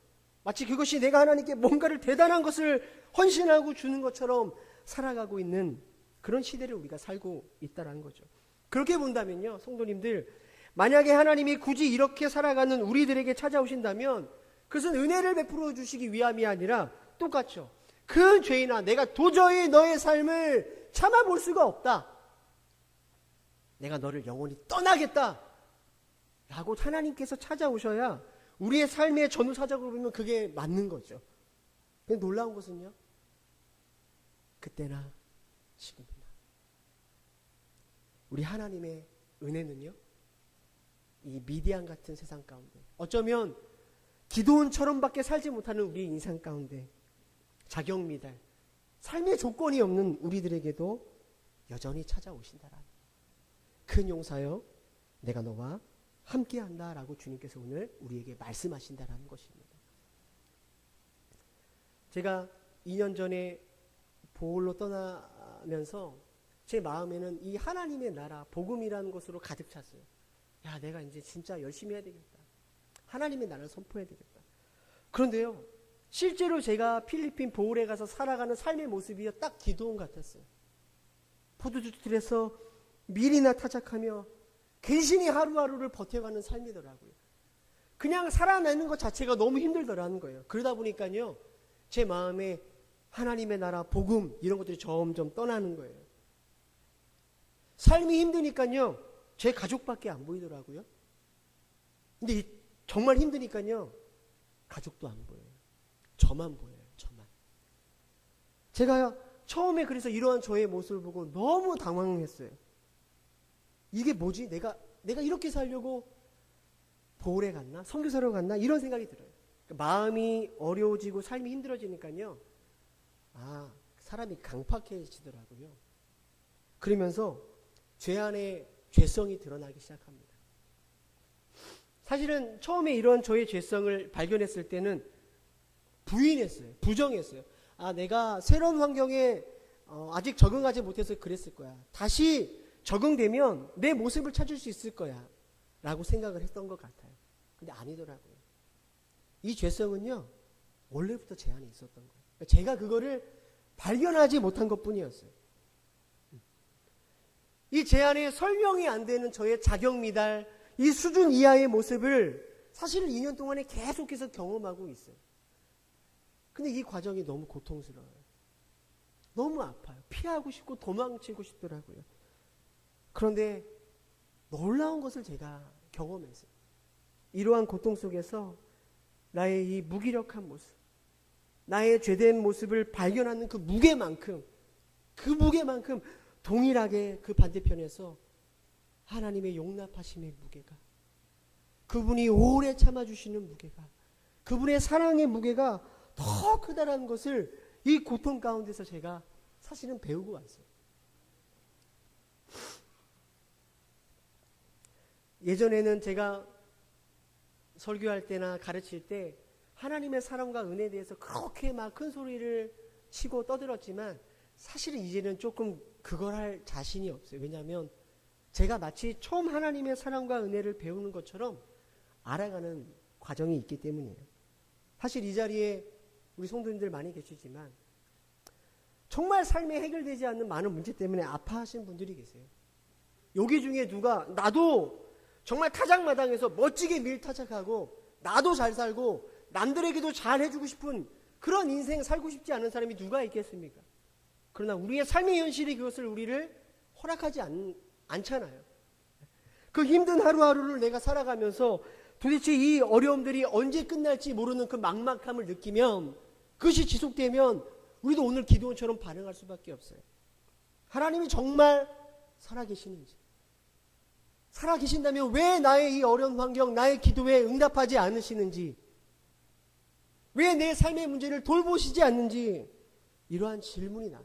마치 그것이 내가 하나님께 뭔가를 대단한 것을 헌신하고 주는 것처럼 살아가고 있는 그런 시대를 우리가 살고 있다는 거죠. 그렇게 본다면요, 성도님들, 만약에 하나님이 굳이 이렇게 살아가는 우리들에게 찾아오신다면 그것은 은혜를 베풀어 주시기 위함이 아니라 똑같죠. 그 죄인아, 내가 도저히 너의 삶을 참아볼 수가 없다, 내가 너를 영원히 떠나겠다 라고 하나님께서 찾아오셔야 우리의 삶의 전후사적으로 보면 그게 맞는 거죠. 근데 놀라운 것은요, 그때나 지금이나 우리 하나님의 은혜는요, 이 미디안 같은 세상 가운데, 어쩌면 기드온처럼밖에 살지 못하는 우리 인생 가운데 자격미달, 삶의 조건이 없는 우리들에게도 여전히 찾아오신다라는, 큰 용사여 내가 너와 함께한다 라고 주님께서 오늘 우리에게 말씀하신다라는 것입니다. 제가 2년 전에 보홀로 떠나면서 제 마음에는 이 하나님의 나라, 복음이라는 것으로 가득 찼어요. 야, 내가 이제 진짜 열심히 해야 되겠다, 하나님의 나라를 선포해야 되겠다. 그런데요, 실제로 제가 필리핀 보홀에 가서 살아가는 삶의 모습이 딱 기드온 같았어요. 포도주틀에서 밀이나 타작하며 간신히 하루하루를 버텨가는 삶이더라고요. 그냥 살아내는 것 자체가 너무 힘들더라는 거예요. 그러다 보니까요, 제 마음에 하나님의 나라, 복음 이런 것들이 점점 떠나는 거예요. 삶이 힘드니까요, 제 가족밖에 안 보이더라고요. 근데 정말 힘드니까요. 가족도 안 보여요. 저만 보여요. 저만. 제가 처음에 그래서 이러한 저의 모습을 보고 너무 당황했어요. 이게 뭐지? 내가 이렇게 살려고 보홀에 갔나? 선교사로 갔나? 이런 생각이 들어요. 마음이 어려워지고 삶이 힘들어지니까요. 사람이 강팍해지더라고요. 그러면서 죄 안에 죄성이 드러나기 시작합니다. 사실은 처음에 이런 저의 죄성을 발견했을 때는 부인했어요. 부정했어요. 내가 새로운 환경에 아직 적응하지 못해서 그랬을 거야. 다시 적응되면 내 모습을 찾을 수 있을 거야. 라고 생각을 했던 것 같아요. 근데 아니더라고요. 이 죄성은요, 원래부터 제 안에 있었던 거예요. 제가 그거를 발견하지 못한 것 뿐이었어요. 이 제 안에 설명이 안 되는 저의 자격 미달, 이 수준 이하의 모습을 사실 2년 동안에 계속해서 경험하고 있어요. 근데 이 과정이 너무 고통스러워요. 너무 아파요. 피하고 싶고 도망치고 싶더라고요. 그런데 놀라운 것을 제가 경험했어요. 이러한 고통 속에서 나의 이 무기력한 모습, 나의 죄된 모습을 발견하는 그 무게만큼 동일하게 그 반대편에서 하나님의 용납하심의 무게가, 그분이 오래 참아주시는 무게가, 그분의 사랑의 무게가 더 크다라는 것을 이 고통 가운데서 제가 사실은 배우고 왔어요. 예전에는 제가 설교할 때나 가르칠 때 하나님의 사랑과 은혜에 대해서 그렇게 막 큰 소리를 치고 떠들었지만 사실은 이제는 조금 그걸 할 자신이 없어요. 왜냐하면 제가 마치 처음 하나님의 사랑과 은혜를 배우는 것처럼 알아가는 과정이 있기 때문이에요. 사실 이 자리에 우리 성도님들 많이 계시지만 정말 삶에 해결되지 않는 많은 문제 때문에 아파하시는 분들이 계세요. 여기 중에 누가 나도 정말 타작마당에서 멋지게 밀타작하고 나도 잘 살고 남들에게도 잘 해주고 싶은 그런 인생 살고 싶지 않은 사람이 누가 있겠습니까? 그러나 우리의 삶의 현실이 그것을 우리를 허락하지 않잖아요. 그 힘든 하루하루를 내가 살아가면서 도대체 이 어려움들이 언제 끝날지 모르는 그 막막함을 느끼면, 그것이 지속되면 우리도 오늘 기도원처럼 반응할 수밖에 없어요. 하나님이 정말 살아계시는지, 살아계신다면 왜 나의 이 어려운 환경, 나의 기도에 응답하지 않으시는지, 왜 내 삶의 문제를 돌보시지 않는지, 이러한 질문이 나요.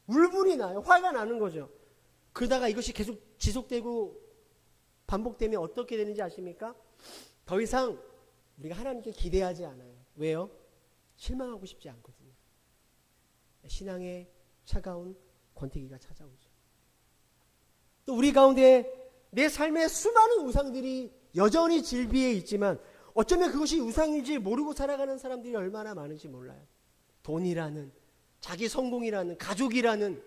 울분이 나요. 화가 나는 거죠. 그러다가 이것이 계속 지속되고 반복되면 어떻게 되는지 아십니까? 더 이상 우리가 하나님께 기대하지 않아요. 왜요? 실망하고 싶지 않거든요. 신앙의 차가운 권태기가 찾아오죠. 또 우리 가운데 내 삶의 수많은 우상들이 여전히 질비해 있지만 어쩌면 그것이 우상인지 모르고 살아가는 사람들이 얼마나 많은지 몰라요. 돈이라는, 자기 성공이라는, 가족이라는,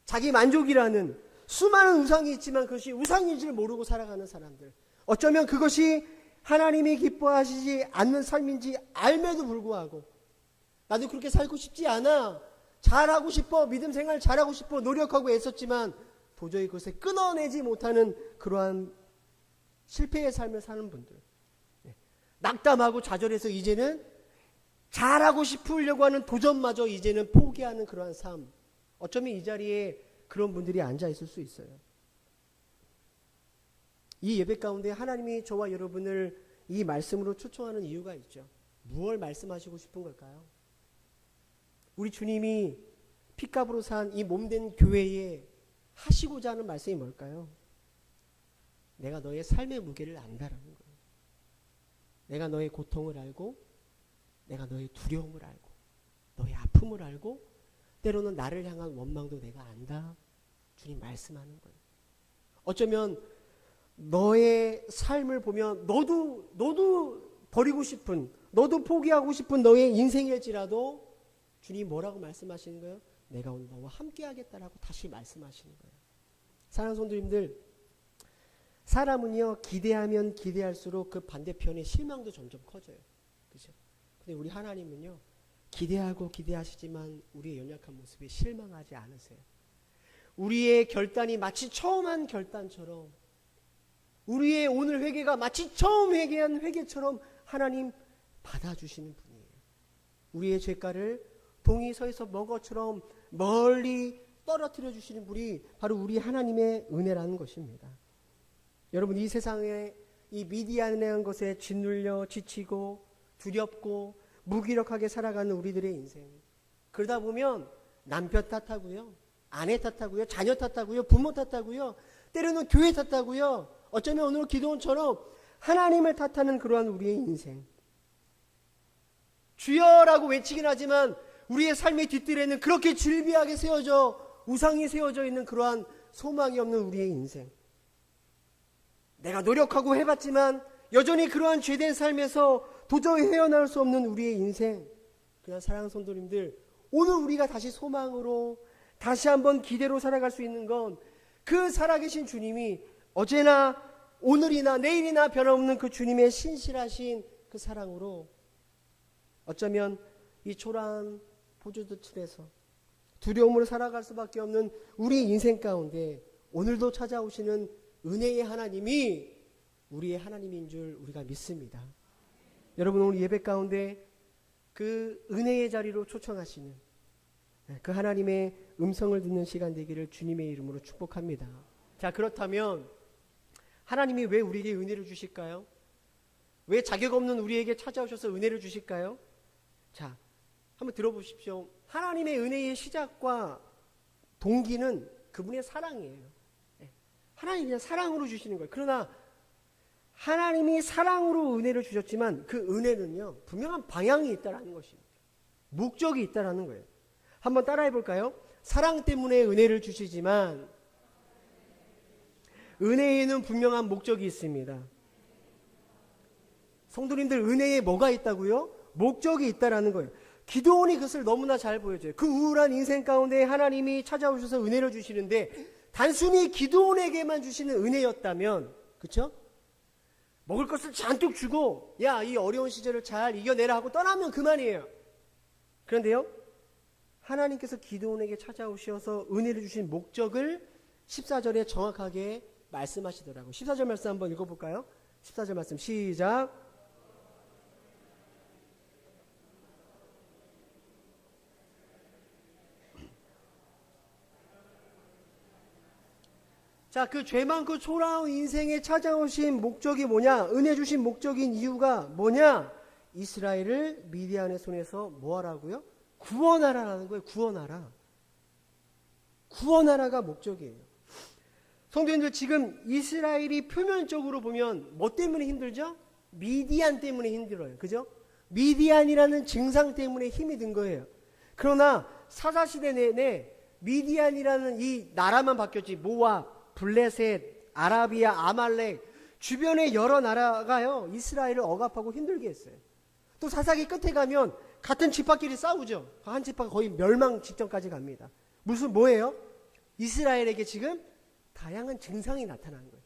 자기 만족이라는 수많은 우상이 있지만 그것이 우상인지를 모르고 살아가는 사람들. 어쩌면 그것이 하나님이 기뻐하시지 않는 삶인지 알매도 불구하고 나도 그렇게 살고 싶지 않아, 잘하고 싶어, 믿음 생활 잘하고 싶어 노력하고 애썼지만 도저히 그것을 끊어내지 못하는 그러한 실패의 삶을 사는 분들, 낙담하고 좌절해서 이제는 잘하고 싶으려고 하는 도전마저 이제는 포기하는 그러한 삶, 어쩌면 이 자리에 그런 분들이 앉아 있을 수 있어요. 이 예배 가운데 하나님이 저와 여러분을 이 말씀으로 초청하는 이유가 있죠. 무엇을 말씀하시고 싶은 걸까요? 우리 주님이 핏값으로 산 이 몸된 교회에 하시고자 하는 말씀이 뭘까요? 내가 너의 삶의 무게를 안다라는 거예요. 내가 너의 고통을 알고, 내가 너의 두려움을 알고, 너의 아픔을 알고, 때로는 나를 향한 원망도 내가 안다. 주님 말씀하는 거예요. 어쩌면 너의 삶을 보면 너도 버리고 싶은, 너도 포기하고 싶은 너의 인생일지라도 주님 뭐라고 말씀하시는 거예요? 내가 오늘 너와 함께 하겠다라고 다시 말씀하시는 거예요. 사랑하는 성도님들, 사람은요 기대하면 기대할수록 그 반대편의 실망도 점점 커져요. 그렇죠? 근데 우리 하나님은요 기대하고 기대하시지만 우리의 연약한 모습에 실망하지 않으세요. 우리의 결단이 마치 처음 한 결단처럼 우리의 오늘 회개가 마치 처음 회개한 회개처럼 하나님 받아주시는 분이에요. 우리의 죄가를 동이 서에서 먹어처럼 멀리 떨어뜨려 주시는 분이 바로 우리 하나님의 은혜라는 것입니다. 여러분, 이 세상에 이 미디안이라는 것에 짓눌려 지치고 두렵고 무기력하게 살아가는 우리들의 인생, 그러다 보면 남편 탓하고요, 아내 탓하고요, 자녀 탓하고요, 부모 탓하고요, 때로는 교회 탓하고요, 어쩌면 오늘 기도원처럼 하나님을 탓하는 그러한 우리의 인생. 주여라고 외치긴 하지만 우리의 삶의 뒷뜰에는 그렇게 질비하게 세워져 우상이 세워져 있는 그러한 소망이 없는 우리의 인생. 내가 노력하고 해봤지만 여전히 그러한 죄된 삶에서 도저히 헤어나올 수 없는 우리의 인생. 그러나 사랑하는 성도님들, 오늘 우리가 다시 소망으로 다시 한번 기대로 살아갈 수 있는 건 그 살아계신 주님이 어제나 오늘이나 내일이나 변함없는 그 주님의 신실하신 그 사랑으로 어쩌면 이 초라한 포도밭에서 두려움으로 살아갈 수밖에 없는 우리 인생 가운데 오늘도 찾아오시는 은혜의 하나님이 우리의 하나님인 줄 우리가 믿습니다. 여러분, 오늘 예배 가운데 그 은혜의 자리로 초청하시는 그 하나님의 음성을 듣는 시간 되기를 주님의 이름으로 축복합니다. 자, 그렇다면 하나님이 왜 우리에게 은혜를 주실까요? 왜 자격 없는 우리에게 찾아오셔서 은혜를 주실까요? 자, 한번 들어보십시오. 하나님의 은혜의 시작과 동기는 그분의 사랑이에요. 하나님이 그냥 사랑으로 주시는 거예요. 그러나 하나님이 사랑으로 은혜를 주셨지만 그 은혜는요, 분명한 방향이 있다라는 것입니다. 목적이 있다라는 거예요. 한번 따라해 볼까요? 사랑 때문에 은혜를 주시지만 은혜에는 분명한 목적이 있습니다. 성도님들, 은혜에 뭐가 있다고요? 목적이 있다라는 거예요. 기도원이 그것을 너무나 잘 보여줘요. 그 우울한 인생 가운데 하나님이 찾아오셔서 은혜를 주시는데 단순히 기도원에게만 주시는 은혜였다면, 그렇죠? 먹을 것을 잔뜩 주고 야, 이 어려운 시절을 잘 이겨내라 하고 떠나면 그만이에요. 그런데요, 하나님께서 기도원에게 찾아오셔서 은혜를 주신 목적을 14절에 정확하게 말씀하시더라고요. 14절 말씀 한번 읽어볼까요? 14절 말씀 시작. 자, 그 죄 많고 초라한 인생에 찾아오신 목적이 뭐냐? 은혜 주신 목적인 이유가 뭐냐? 이스라엘을 미디안의 손에서 뭐 하라고요? 구원하라라는 거예요. 구원하라. 구원하라가 목적이에요. 성도님들, 지금 이스라엘이 표면적으로 보면 뭐 때문에 힘들죠? 미디안 때문에 힘들어요. 그죠? 미디안이라는 증상 때문에 힘이 든 거예요. 그러나 사사시대 내내 미디안이라는 이 나라만 바뀌었지, 모압, 블레셋, 아라비아, 아말렉 주변의 여러 나라가요, 이스라엘을 억압하고 힘들게 했어요. 또 사사기 끝에 가면 같은 지파끼리 싸우죠. 한 지파가 거의 멸망 직전까지 갑니다. 무슨 뭐예요? 이스라엘에게 지금 다양한 증상이 나타나는 거예요.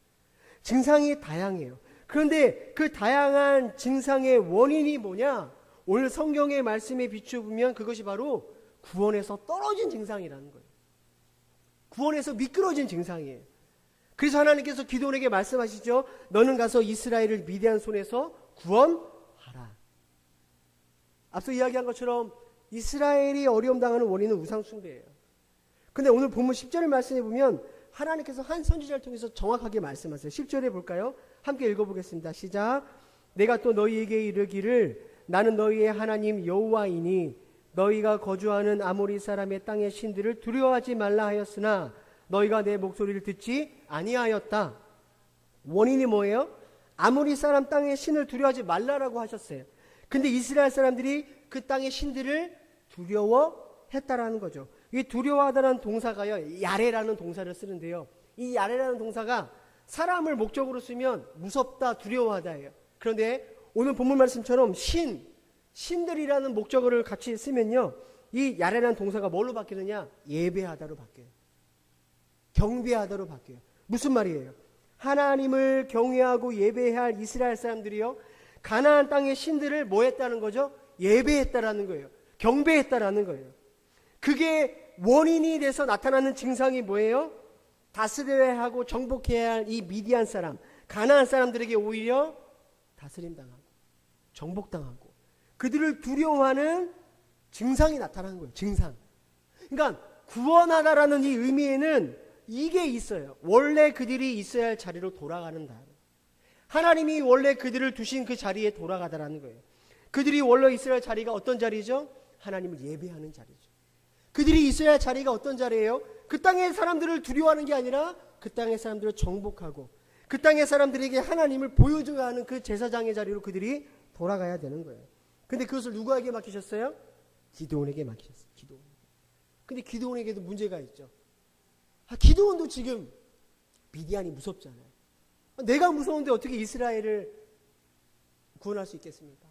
증상이 다양해요. 그런데 그 다양한 증상의 원인이 뭐냐? 오늘 성경의 말씀에 비추면 그것이 바로 구원에서 떨어진 증상이라는 거예요. 구원에서 미끄러진 증상이에요. 그래서 하나님께서 기도원에게 말씀하시죠. 너는 가서 이스라엘을 미디안 손에서 구원하라. 앞서 이야기한 것처럼 이스라엘이 어려움 당하는 원인은 우상 숭배예요. 근데 오늘 본문 10절의 말씀에 보면 하나님께서 한 선지자를 통해서 정확하게 말씀하세요. 10절에 볼까요? 함께 읽어보겠습니다. 시작. 내가 또 너희에게 이르기를 나는 너희의 하나님 여호와이니 너희가 거주하는 아모리 사람의 땅의 신들을 두려워하지 말라 하였으나 너희가 내 목소리를 듣지 아니하였다. 원인이 뭐예요? 아모리 사람 땅의 신을 두려워하지 말라라고 하셨어요. 근데 이스라엘 사람들이 그 땅의 신들을 두려워했다라는 거죠. 이 두려워하다라는 동사가요, 야레라는 동사를 쓰는데요. 이 야레라는 동사가 사람을 목적으로 쓰면 무섭다, 두려워하다예요. 그런데 오늘 본문 말씀처럼 신들이라는 목적어를 같이 쓰면요, 이 야레라는 동사가 뭘로 바뀌느냐? 예배하다로 바뀌어요. 경배하다로 바뀌어요. 무슨 말이에요? 하나님을 경외하고 예배해야 할 이스라엘 사람들이요, 가나안 땅의 신들을 뭐 했다는 거죠? 예배했다라는 거예요. 경배했다라는 거예요. 그게 원인이 돼서 나타나는 증상이 뭐예요? 다스려야 하고 정복해야 할 이 미디안 사람, 가나안 사람들에게 오히려 다스림당하고 정복당하고 그들을 두려워하는 증상이 나타나는 거예요. 증상. 그러니까 구원하다라는 이 의미에는 이게 있어요. 원래 그들이 있어야 할 자리로 돌아가는다. 하나님이 원래 그들을 두신 그 자리에 돌아가다라는 거예요. 그들이 원래 있어야 할 자리가 어떤 자리죠? 하나님을 예배하는 자리죠. 그들이 있어야 할 자리가 어떤 자리예요? 그 땅의 사람들을 두려워하는 게 아니라 그 땅의 사람들을 정복하고 그 땅의 사람들에게 하나님을 보여줘야 하는 그 제사장의 자리로 그들이 돌아가야 되는 거예요. 근데 그것을 누구에게 맡기셨어요? 기드온에게 맡기셨어요. 기드온. 근데 기드온에게도 문제가 있죠. 기드온도 지금 미디안이 무섭잖아요. 내가 무서운데 어떻게 이스라엘을 구원할 수 있겠습니까?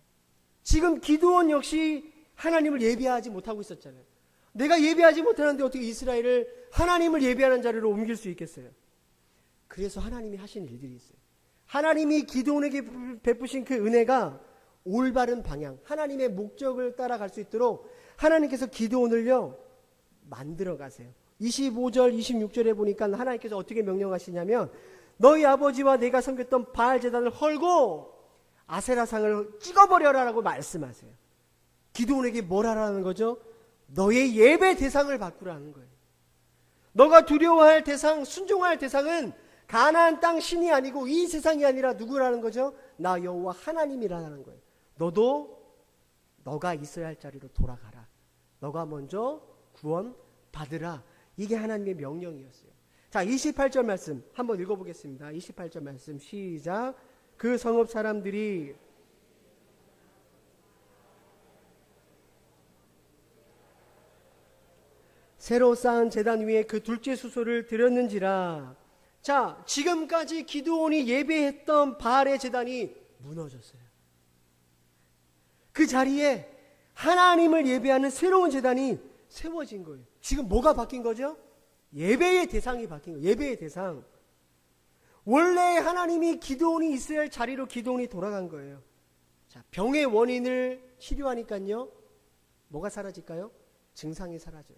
지금 기드온 역시 하나님을 예배하지 못하고 있었잖아요. 내가 예배하지 못하는데 어떻게 이스라엘을 하나님을 예배하는 자리로 옮길 수 있겠어요? 그래서 하나님이 하신 일들이 있어요. 하나님이 기드온에게 베푸신 그 은혜가 올바른 방향, 하나님의 목적을 따라갈 수 있도록 하나님께서 기드온을요 만들어 가세요. 25절 26절에 보니까 하나님께서 어떻게 명령하시냐면 너희 아버지와 내가 섬겼던 바알 제단을 헐고 아세라상을 찍어버려라라고 말씀하세요. 기드온에게 뭘 하라는 거죠? 너의 예배 대상을 바꾸라는 거예요. 너가 두려워할 대상, 순종할 대상은 가나안 땅 신이 아니고 이 세상이 아니라 누구라는 거죠? 나 여호와 하나님이라는 거예요. 너도 너가 있어야 할 자리로 돌아가라. 너가 먼저 구원 받으라. 이게 하나님의 명령이었어요. 자, 28절 말씀 한번 읽어보겠습니다. 28절 말씀 시작. 그 성읍 사람들이 새로 쌓은 제단 위에 그 둘째 수소를 드렸는지라. 자, 지금까지 기드온이 예배했던 바알의 제단이 무너졌어요. 그 자리에 하나님을 예배하는 새로운 제단이 세워진 거예요. 지금 뭐가 바뀐 거죠? 예배의 대상이 바뀐 거예요. 예배의 대상. 원래 하나님이 기드온이 있어야 할 자리로 기드온이 돌아간 거예요. 자, 병의 원인을 치료하니까요. 뭐가 사라질까요? 증상이 사라져요.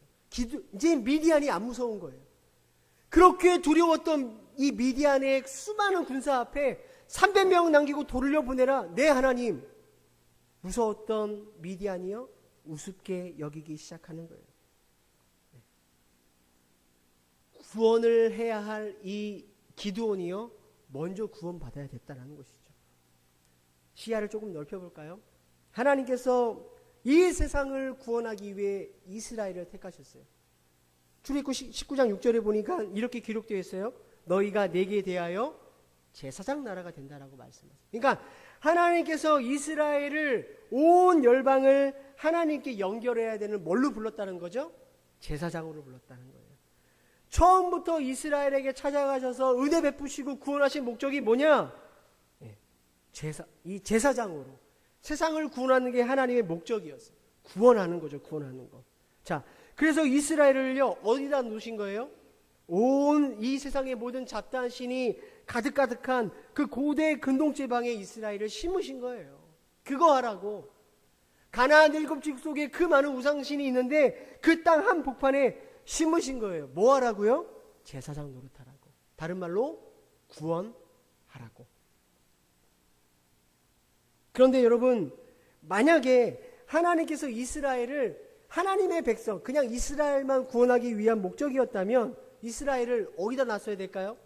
이제 미디안이 안 무서운 거예요. 그렇게 두려웠던 이 미디안의 수많은 군사 앞에 300명 남기고 돌려보내라. 네, 하나님. 무서웠던 미디안이요 우습게 여기기 시작하는 거예요. 구원을 해야 할 이 기드온이요 먼저 구원받아야 됐다는 것이죠. 시야를 조금 넓혀볼까요? 하나님께서 이 세상을 구원하기 위해 이스라엘을 택하셨어요. 출애굽 19장 6절에 보니까 이렇게 기록되어 있어요. 너희가 내게 대하여 제사장 나라가 된다라고 말씀하세요. 그러니까 하나님께서 이스라엘을 온 열방을 하나님께 연결해야 되는 뭘로 불렀다는 거죠? 제사장으로 불렀다는 거예요. 처음부터 이스라엘에게 찾아가셔서 은혜 베푸시고 구원하신 목적이 뭐냐? 이 제사장으로 세상을 구원하는 게 하나님의 목적이었어요. 구원하는 거죠. 구원하는 거. 자, 그래서 이스라엘을요 어디다 놓으신 거예요? 온 이 세상의 모든 잡다한 신이 가득가득한 그 고대 근동지방에 이스라엘을 심으신 거예요. 그거 하라고. 가나안 7집 속에 그 많은 우상신이 있는데 그 땅 한 복판에 심으신 거예요. 뭐 하라고요? 제사장 노릇하라고. 다른 말로 구원하라고. 그런데 여러분, 만약에 하나님께서 이스라엘을 하나님의 백성, 그냥 이스라엘만 구원하기 위한 목적이었다면 이스라엘을 어디다 놨어야 될까요?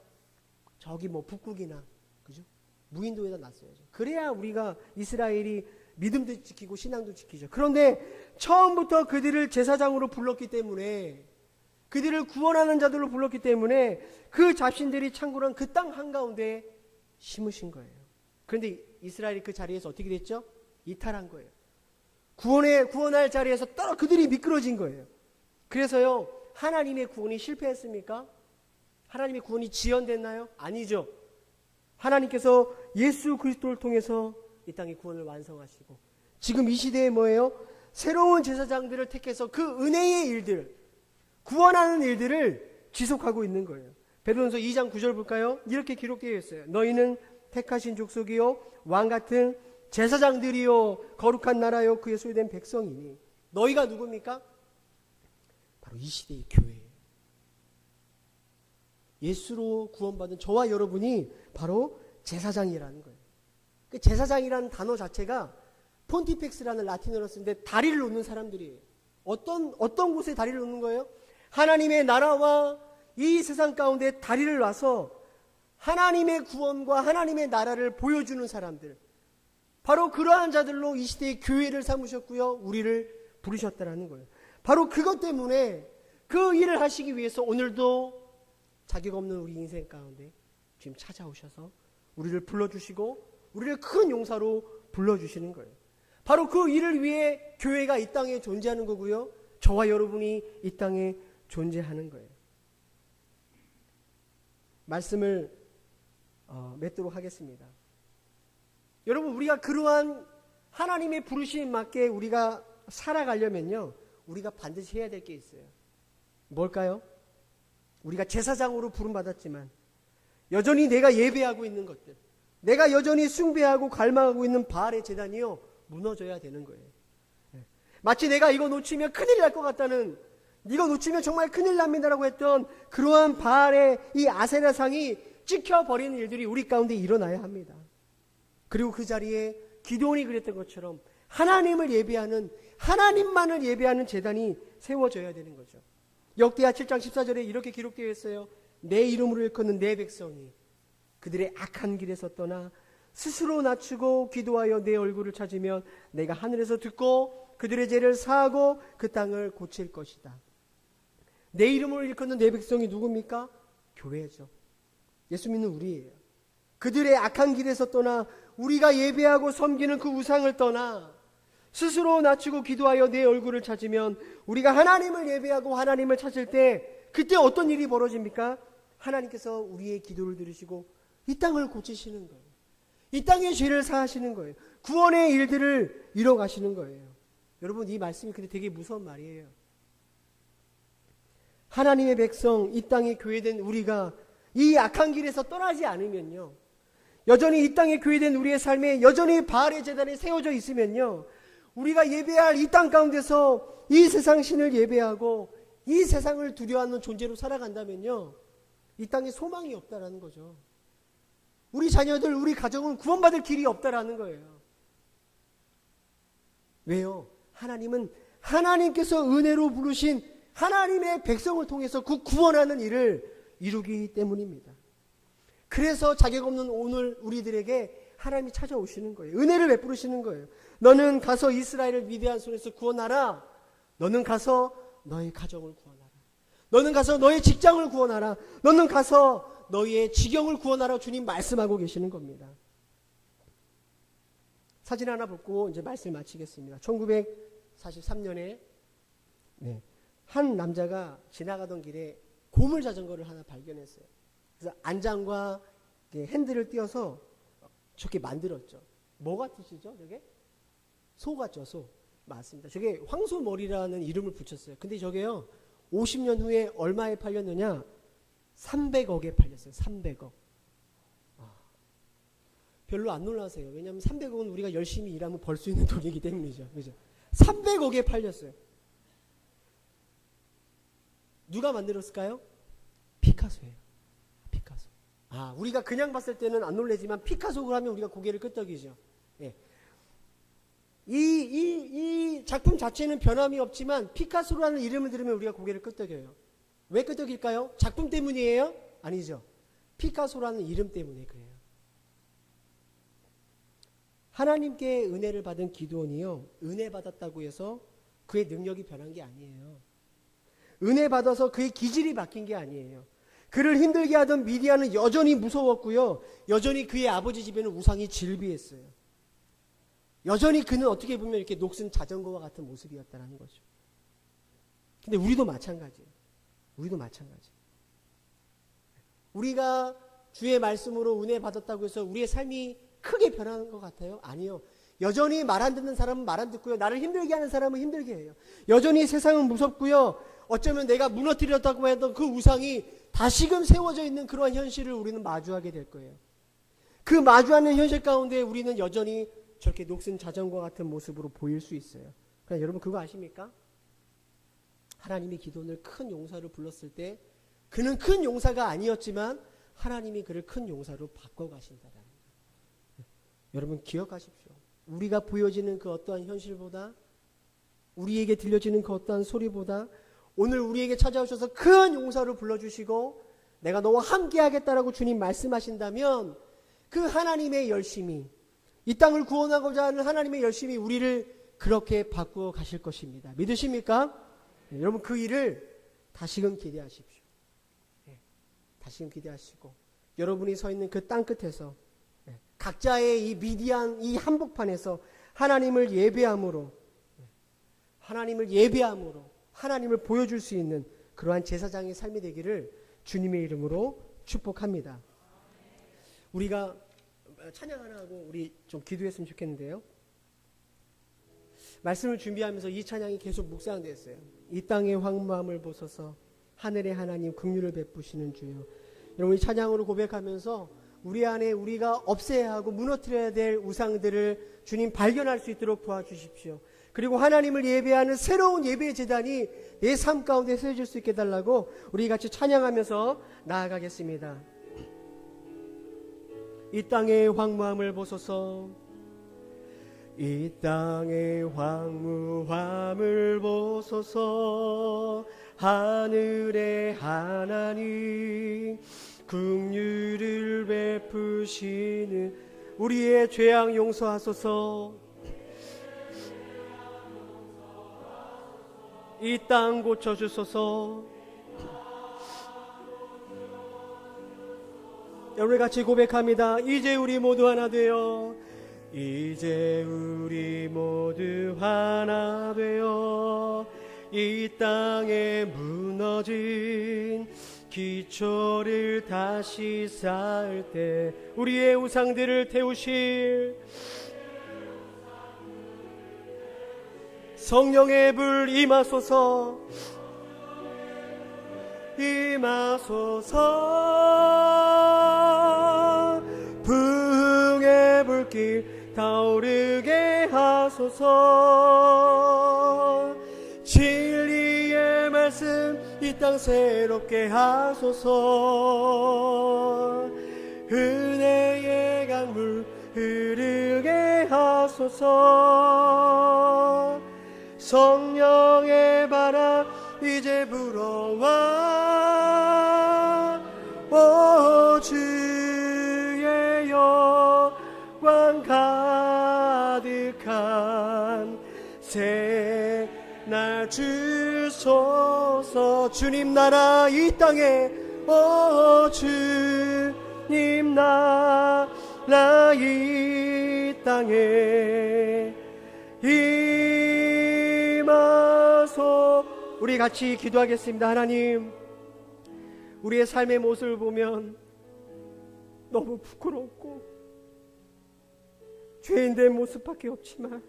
저기 뭐 북극이나, 그죠? 무인도에다 놨어야죠. 그래야 우리가 이스라엘이 믿음도 지키고 신앙도 지키죠. 그런데 처음부터 그들을 제사장으로 불렀기 때문에, 그들을 구원하는 자들로 불렀기 때문에 그 잡신들이 창궐한 그 땅 한가운데 심으신 거예요. 그런데 이스라엘이 그 자리에서 어떻게 됐죠? 이탈한 거예요. 구원할 자리에서 그들이 미끄러진 거예요. 그래서요, 하나님의 구원이 실패했습니까? 하나님의 구원이 지연됐나요? 아니죠. 하나님께서 예수 그리스도를 통해서 이 땅의 구원을 완성하시고, 지금 이 시대에 뭐예요? 새로운 제사장들을 택해서 그 은혜의 일들, 구원하는 일들을 지속하고 있는 거예요. 베드로전서 2장 9절 볼까요? 이렇게 기록되어 있어요. 너희는 택하신 족속이요 왕같은 제사장들이요 거룩한 나라요 그의 소유된 백성이니. 너희가 누굽니까? 바로 이 시대의 교회예요. 예수로 구원받은 저와 여러분이 바로 제사장이라는 거예요. 그 제사장이라는 단어 자체가 폰티펙스라는 라틴어로 쓰는데 다리를 놓는 사람들이에요. 어떤 곳에 다리를 놓는 거예요? 하나님의 나라와 이 세상 가운데 다리를 놔서 하나님의 구원과 하나님의 나라를 보여주는 사람들, 바로 그러한 자들로 이 시대의 교회를 삼으셨고요, 우리를 부르셨다라는 거예요. 바로 그것 때문에 그 일을 하시기 위해서 오늘도 자격 없는 우리 인생 가운데 지금 찾아오셔서 우리를 불러주시고 우리를 큰 용사로 불러주시는 거예요. 바로 그 일을 위해 교회가 이 땅에 존재하는 거고요, 저와 여러분이 이 땅에 존재하는 거예요. 말씀을 맺도록 하겠습니다. 여러분, 우리가 그러한 하나님의 부르심에 맞게 우리가 살아가려면요, 우리가 반드시 해야 될 게 있어요. 뭘까요? 우리가 제사장으로 부름받았지만 여전히 내가 예배하고 있는 것들, 내가 여전히 숭배하고 갈망하고 있는 바알의 제단이요, 무너져야 되는 거예요. 마치 내가 이거 놓치면 큰일 날 것 같다는, 이거 놓치면 정말 큰일 납니다라고 했던 그러한 바알의 이 아세라상이 찍혀버리는 일들이 우리 가운데 일어나야 합니다. 그리고 그 자리에 기드온이 그랬던 것처럼 하나님을 예배하는, 하나님만을 예배하는 제단이 세워져야 되는 거죠. 역대하 7장 14절에 이렇게 기록되어 있어요. 내 이름으로 일컫는 내 백성이 그들의 악한 길에서 떠나 스스로 낮추고 기도하여 내 얼굴을 찾으면 내가 하늘에서 듣고 그들의 죄를 사하고 그 땅을 고칠 것이다. 내 이름으로 일컫는 내 백성이 누굽니까? 교회죠. 예수 믿는 우리예요. 그들의 악한 길에서 떠나, 우리가 예배하고 섬기는 그 우상을 떠나 스스로 낮추고 기도하여 내 얼굴을 찾으면, 우리가 하나님을 예배하고 하나님을 찾을 때 그때 어떤 일이 벌어집니까? 하나님께서 우리의 기도를 들으시고 이 땅을 고치시는 거예요. 이 땅의 죄를 사하시는 거예요. 구원의 일들을 이뤄가시는 거예요. 여러분, 이 말씀이 근데 되게 무서운 말이에요. 하나님의 백성, 이 땅의 교회된 우리가 이 악한 길에서 떠나지 않으면요, 여전히 이 땅에 교회된 우리의 삶에 여전히 바알의 제단이 세워져 있으면요, 우리가 예배할 이 땅 가운데서 이 세상 신을 예배하고 이 세상을 두려워하는 존재로 살아간다면요, 이 땅에 소망이 없다라는 거죠. 우리 자녀들, 우리 가정은 구원받을 길이 없다라는 거예요. 왜요? 하나님은 하나님께서 은혜로 부르신 하나님의 백성을 통해서 그 구원하는 일을 이루기 때문입니다. 그래서 자격 없는 오늘 우리들에게 하나님이 찾아오시는 거예요. 은혜를 베푸시는 거예요. 너는 가서 이스라엘을 위대한 손에서 구원하라. 너는 가서 너의 가정을 구원하라. 너는 가서 너의 직장을 구원하라. 너는 가서 너의 지경을 구원하라. 주님 말씀하고 계시는 겁니다. 사진 하나 보고 이제 말씀 마치겠습니다. 1943년에 한 남자가 지나가던 길에 고물 자전거를 하나 발견했어요. 그래서 안장과 핸들을 띄어서 저렇게 만들었죠. 뭐 같으시죠? 저게? 소 같죠, 소. 맞습니다. 저게 황소머리라는 이름을 붙였어요. 근데 저게요, 50년 후에 얼마에 팔렸느냐? 300억에 팔렸어요. 300억. 별로 안 놀라세요. 왜냐하면 300억은 우리가 열심히 일하면 벌 수 있는 돈이기 때문이죠. 그죠? 300억에 팔렸어요. 누가 만들었을까요? 피카소예요. 피카소. 우리가 그냥 봤을 때는 안 놀라지만 피카소를 하면 우리가 고개를 끄덕이죠. 예. 이 작품 자체는 변함이 없지만 피카소라는 이름을 들으면 우리가 고개를 끄덕여요. 왜 끄덕일까요? 작품 때문이에요? 아니죠. 피카소라는 이름 때문에 그래요. 하나님께 은혜를 받은 기드온이요, 은혜 받았다고 해서 그의 능력이 변한 게 아니에요. 은혜 받아서 그의 기질이 바뀐 게 아니에요. 그를 힘들게 하던 미디안은 여전히 무서웠고요, 여전히 그의 아버지 집에는 우상이 질비했어요. 여전히 그는 어떻게 보면 이렇게 녹슨 자전거와 같은 모습이었다는 거죠. 근데 우리도 마찬가지예요. 우리도 마찬가지. 우리가 주의 말씀으로 은혜 받았다고 해서 우리의 삶이 크게 변하는 것 같아요? 아니요. 여전히 말 안 듣는 사람은 말 안 듣고요, 나를 힘들게 하는 사람은 힘들게 해요. 여전히 세상은 무섭고요, 어쩌면 내가 무너뜨렸다고 했던 그 우상이 다시금 세워져 있는 그러한 현실을 우리는 마주하게 될 거예요. 그 마주하는 현실 가운데 우리는 여전히 저렇게 녹슨 자전거 같은 모습으로 보일 수 있어요. 그러나 여러분 그거 아십니까? 하나님이 기드온을 큰 용사로 불렀을 때 그는 큰 용사가 아니었지만 하나님이 그를 큰 용사로 바꿔가신다라는 거예요. 여러분 기억하십시오. 우리가 보여지는 그 어떠한 현실보다, 우리에게 들려지는 그 어떠한 소리보다 오늘 우리에게 찾아오셔서 큰 용서를 불러주시고 내가 너와 함께 하겠다라고 주님 말씀하신다면 그 하나님의 열심이, 이 땅을 구원하고자 하는 하나님의 열심이 우리를 그렇게 바꾸어 가실 것입니다. 믿으십니까? 네, 여러분 그 일을 다시금 기대하십시오. 네, 다시금 기대하시고 여러분이 서 있는 그 땅 끝에서 각자의 이 미디안 이 한복판에서 하나님을 예배함으로 하나님을 보여줄 수 있는 그러한 제사장의 삶이 되기를 주님의 이름으로 축복합니다. 우리가 찬양 하나 하고 우리 좀 기도했으면 좋겠는데요. 말씀을 준비하면서 이 찬양이 계속 묵상되었어요. 이 땅의 황무함을 보소서 하늘의 하나님 긍휼을 베푸시는 주여. 여러분 이 찬양으로 고백하면서 우리 안에 우리가 없애야 하고 무너뜨려야 될 우상들을 주님 발견할 수 있도록 도와주십시오. 그리고 하나님을 예배하는 새로운 예배의 제단이 내 삶 가운데 세워질 수 있게 해달라고 우리 같이 찬양하면서 나아가겠습니다. 이 땅의 황무함을 보소서 이 땅의 황무함을 보소서 하늘의 하나님 긍휼을 베푸시는 우리의 죄악 용서하소서 이 땅 고쳐주소서. 우리 같이 고백합니다. 이제 우리 모두 하나 되어 이제 우리 모두 하나 되어 이 땅에 무너진 기초를 다시 쌓을 때 우리의 우상들을 태우실 성령의 불 임하소서 임하소서 부흥의 불길 타오르게 하소서 진리의 말씀 이 땅 새롭게 하소서 은혜의 강물 흐르게 하소서 성령의 바람 이제 불어와 오 주의 영광 가득한 새날 주소서 주님 나라 이 땅에 오 주님 나라 이 땅에 임하소. 우리 같이 기도하겠습니다. 하나님 우리의 삶의 모습을 보면 너무 부끄럽고 죄인된 모습밖에 없지만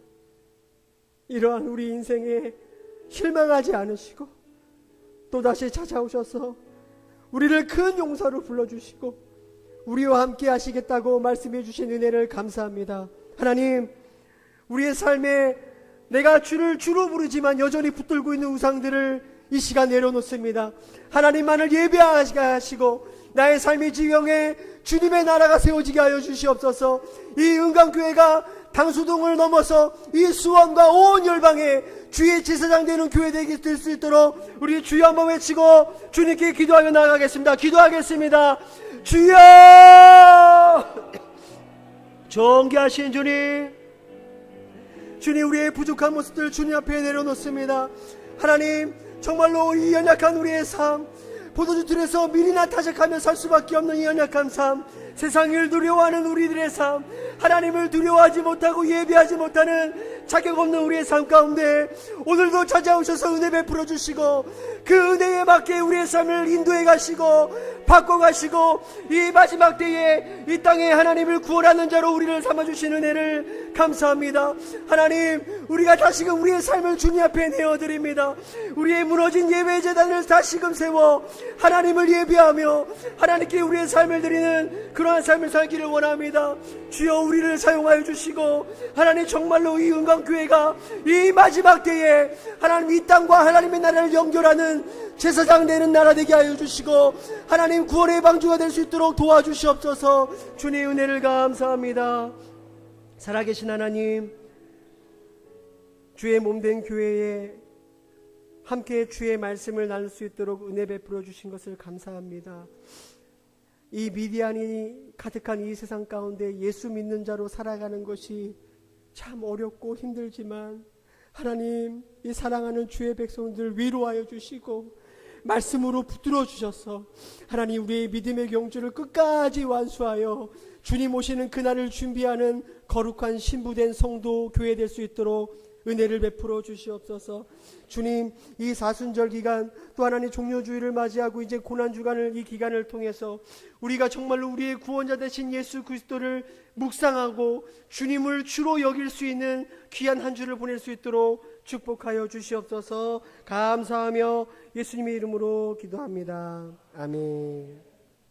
이러한 우리 인생에 실망하지 않으시고 또다시 찾아오셔서 우리를 큰 용서로 불러주시고 우리와 함께 하시겠다고 말씀해 주신 은혜를 감사합니다. 하나님 우리의 삶에 내가 주를 주로 부르지만 여전히 붙들고 있는 우상들을 이 시간 내려놓습니다. 하나님만을 예배하게 하시고 나의 삶의 지경에 주님의 나라가 세워지게 하여 주시옵소서. 이 은강교회가 당수동을 넘어서 이 수원과 온 열방에 주의 제사장 되는 교회 되게 될 수 있도록 우리 주여 한번 외치고 주님께 기도하며 나아가겠습니다. 기도하겠습니다. 주여 존귀하신 주님, 주님 우리의 부족한 모습들 주님 앞에 내려놓습니다. 하나님 정말로 이 연약한 우리의 삶, 포도주 틀에서 밀이나 타작하며 살 수밖에 없는 이 연약한 삶, 세상을 두려워하는 우리들의 삶, 하나님을 두려워하지 못하고 예배하지 못하는 자격 없는 우리의 삶 가운데 오늘도 찾아오셔서 은혜 베풀어 주시고 그 은혜에 맞게 우리의 삶을 인도해 가시고 바꿔 가시고 이 마지막 때에 이 땅에 하나님을 구원하는 자로 우리를 삼아주신 은혜를 감사합니다. 하나님 우리가 다시금 우리의 삶을 주님 앞에 내어드립니다. 우리의 무너진 예배 제단을 다시금 세워 하나님을 예배하며 하나님께 우리의 삶을 드리는 그러한 삶을 살기를 원합니다. 주여 우리를 사용하여 주시고 하나님 정말로 이 은강교회가 이 마지막 때에 하나님 이 땅과 하나님의 나라를 연결하는 제사장 되는 나라 되게 하여 주시고 하나님 구원의 방주가 될 수 있도록 도와주시옵소서. 주님의 은혜를 감사합니다. 살아계신 하나님, 주의 몸된 교회에 함께 주의 말씀을 나눌 수 있도록 은혜 베풀어 주신 것을 감사합니다. 이 미디안이 가득한 이 세상 가운데 예수 믿는 자로 살아가는 것이 참 어렵고 힘들지만 하나님, 이 사랑하는 주의 백성들 위로하여 주시고 말씀으로 붙들어 주셔서 하나님, 우리의 믿음의 경주를 끝까지 완수하여 주님 오시는 그날을 준비하는 거룩한 신부된 성도 교회 될 수 있도록 은혜를 베풀어 주시옵소서. 주님, 이 사순절 기간 또 하나님 종료주일을 맞이하고 이제 고난주간을, 이 기간을 통해서 우리가 정말로 우리의 구원자 되신 예수 그리스도를 묵상하고 주님을 주로 여길 수 있는 귀한 한 주를 보낼 수 있도록 축복하여 주시옵소서. 감사하며 예수님의 이름으로 기도합니다. 아멘.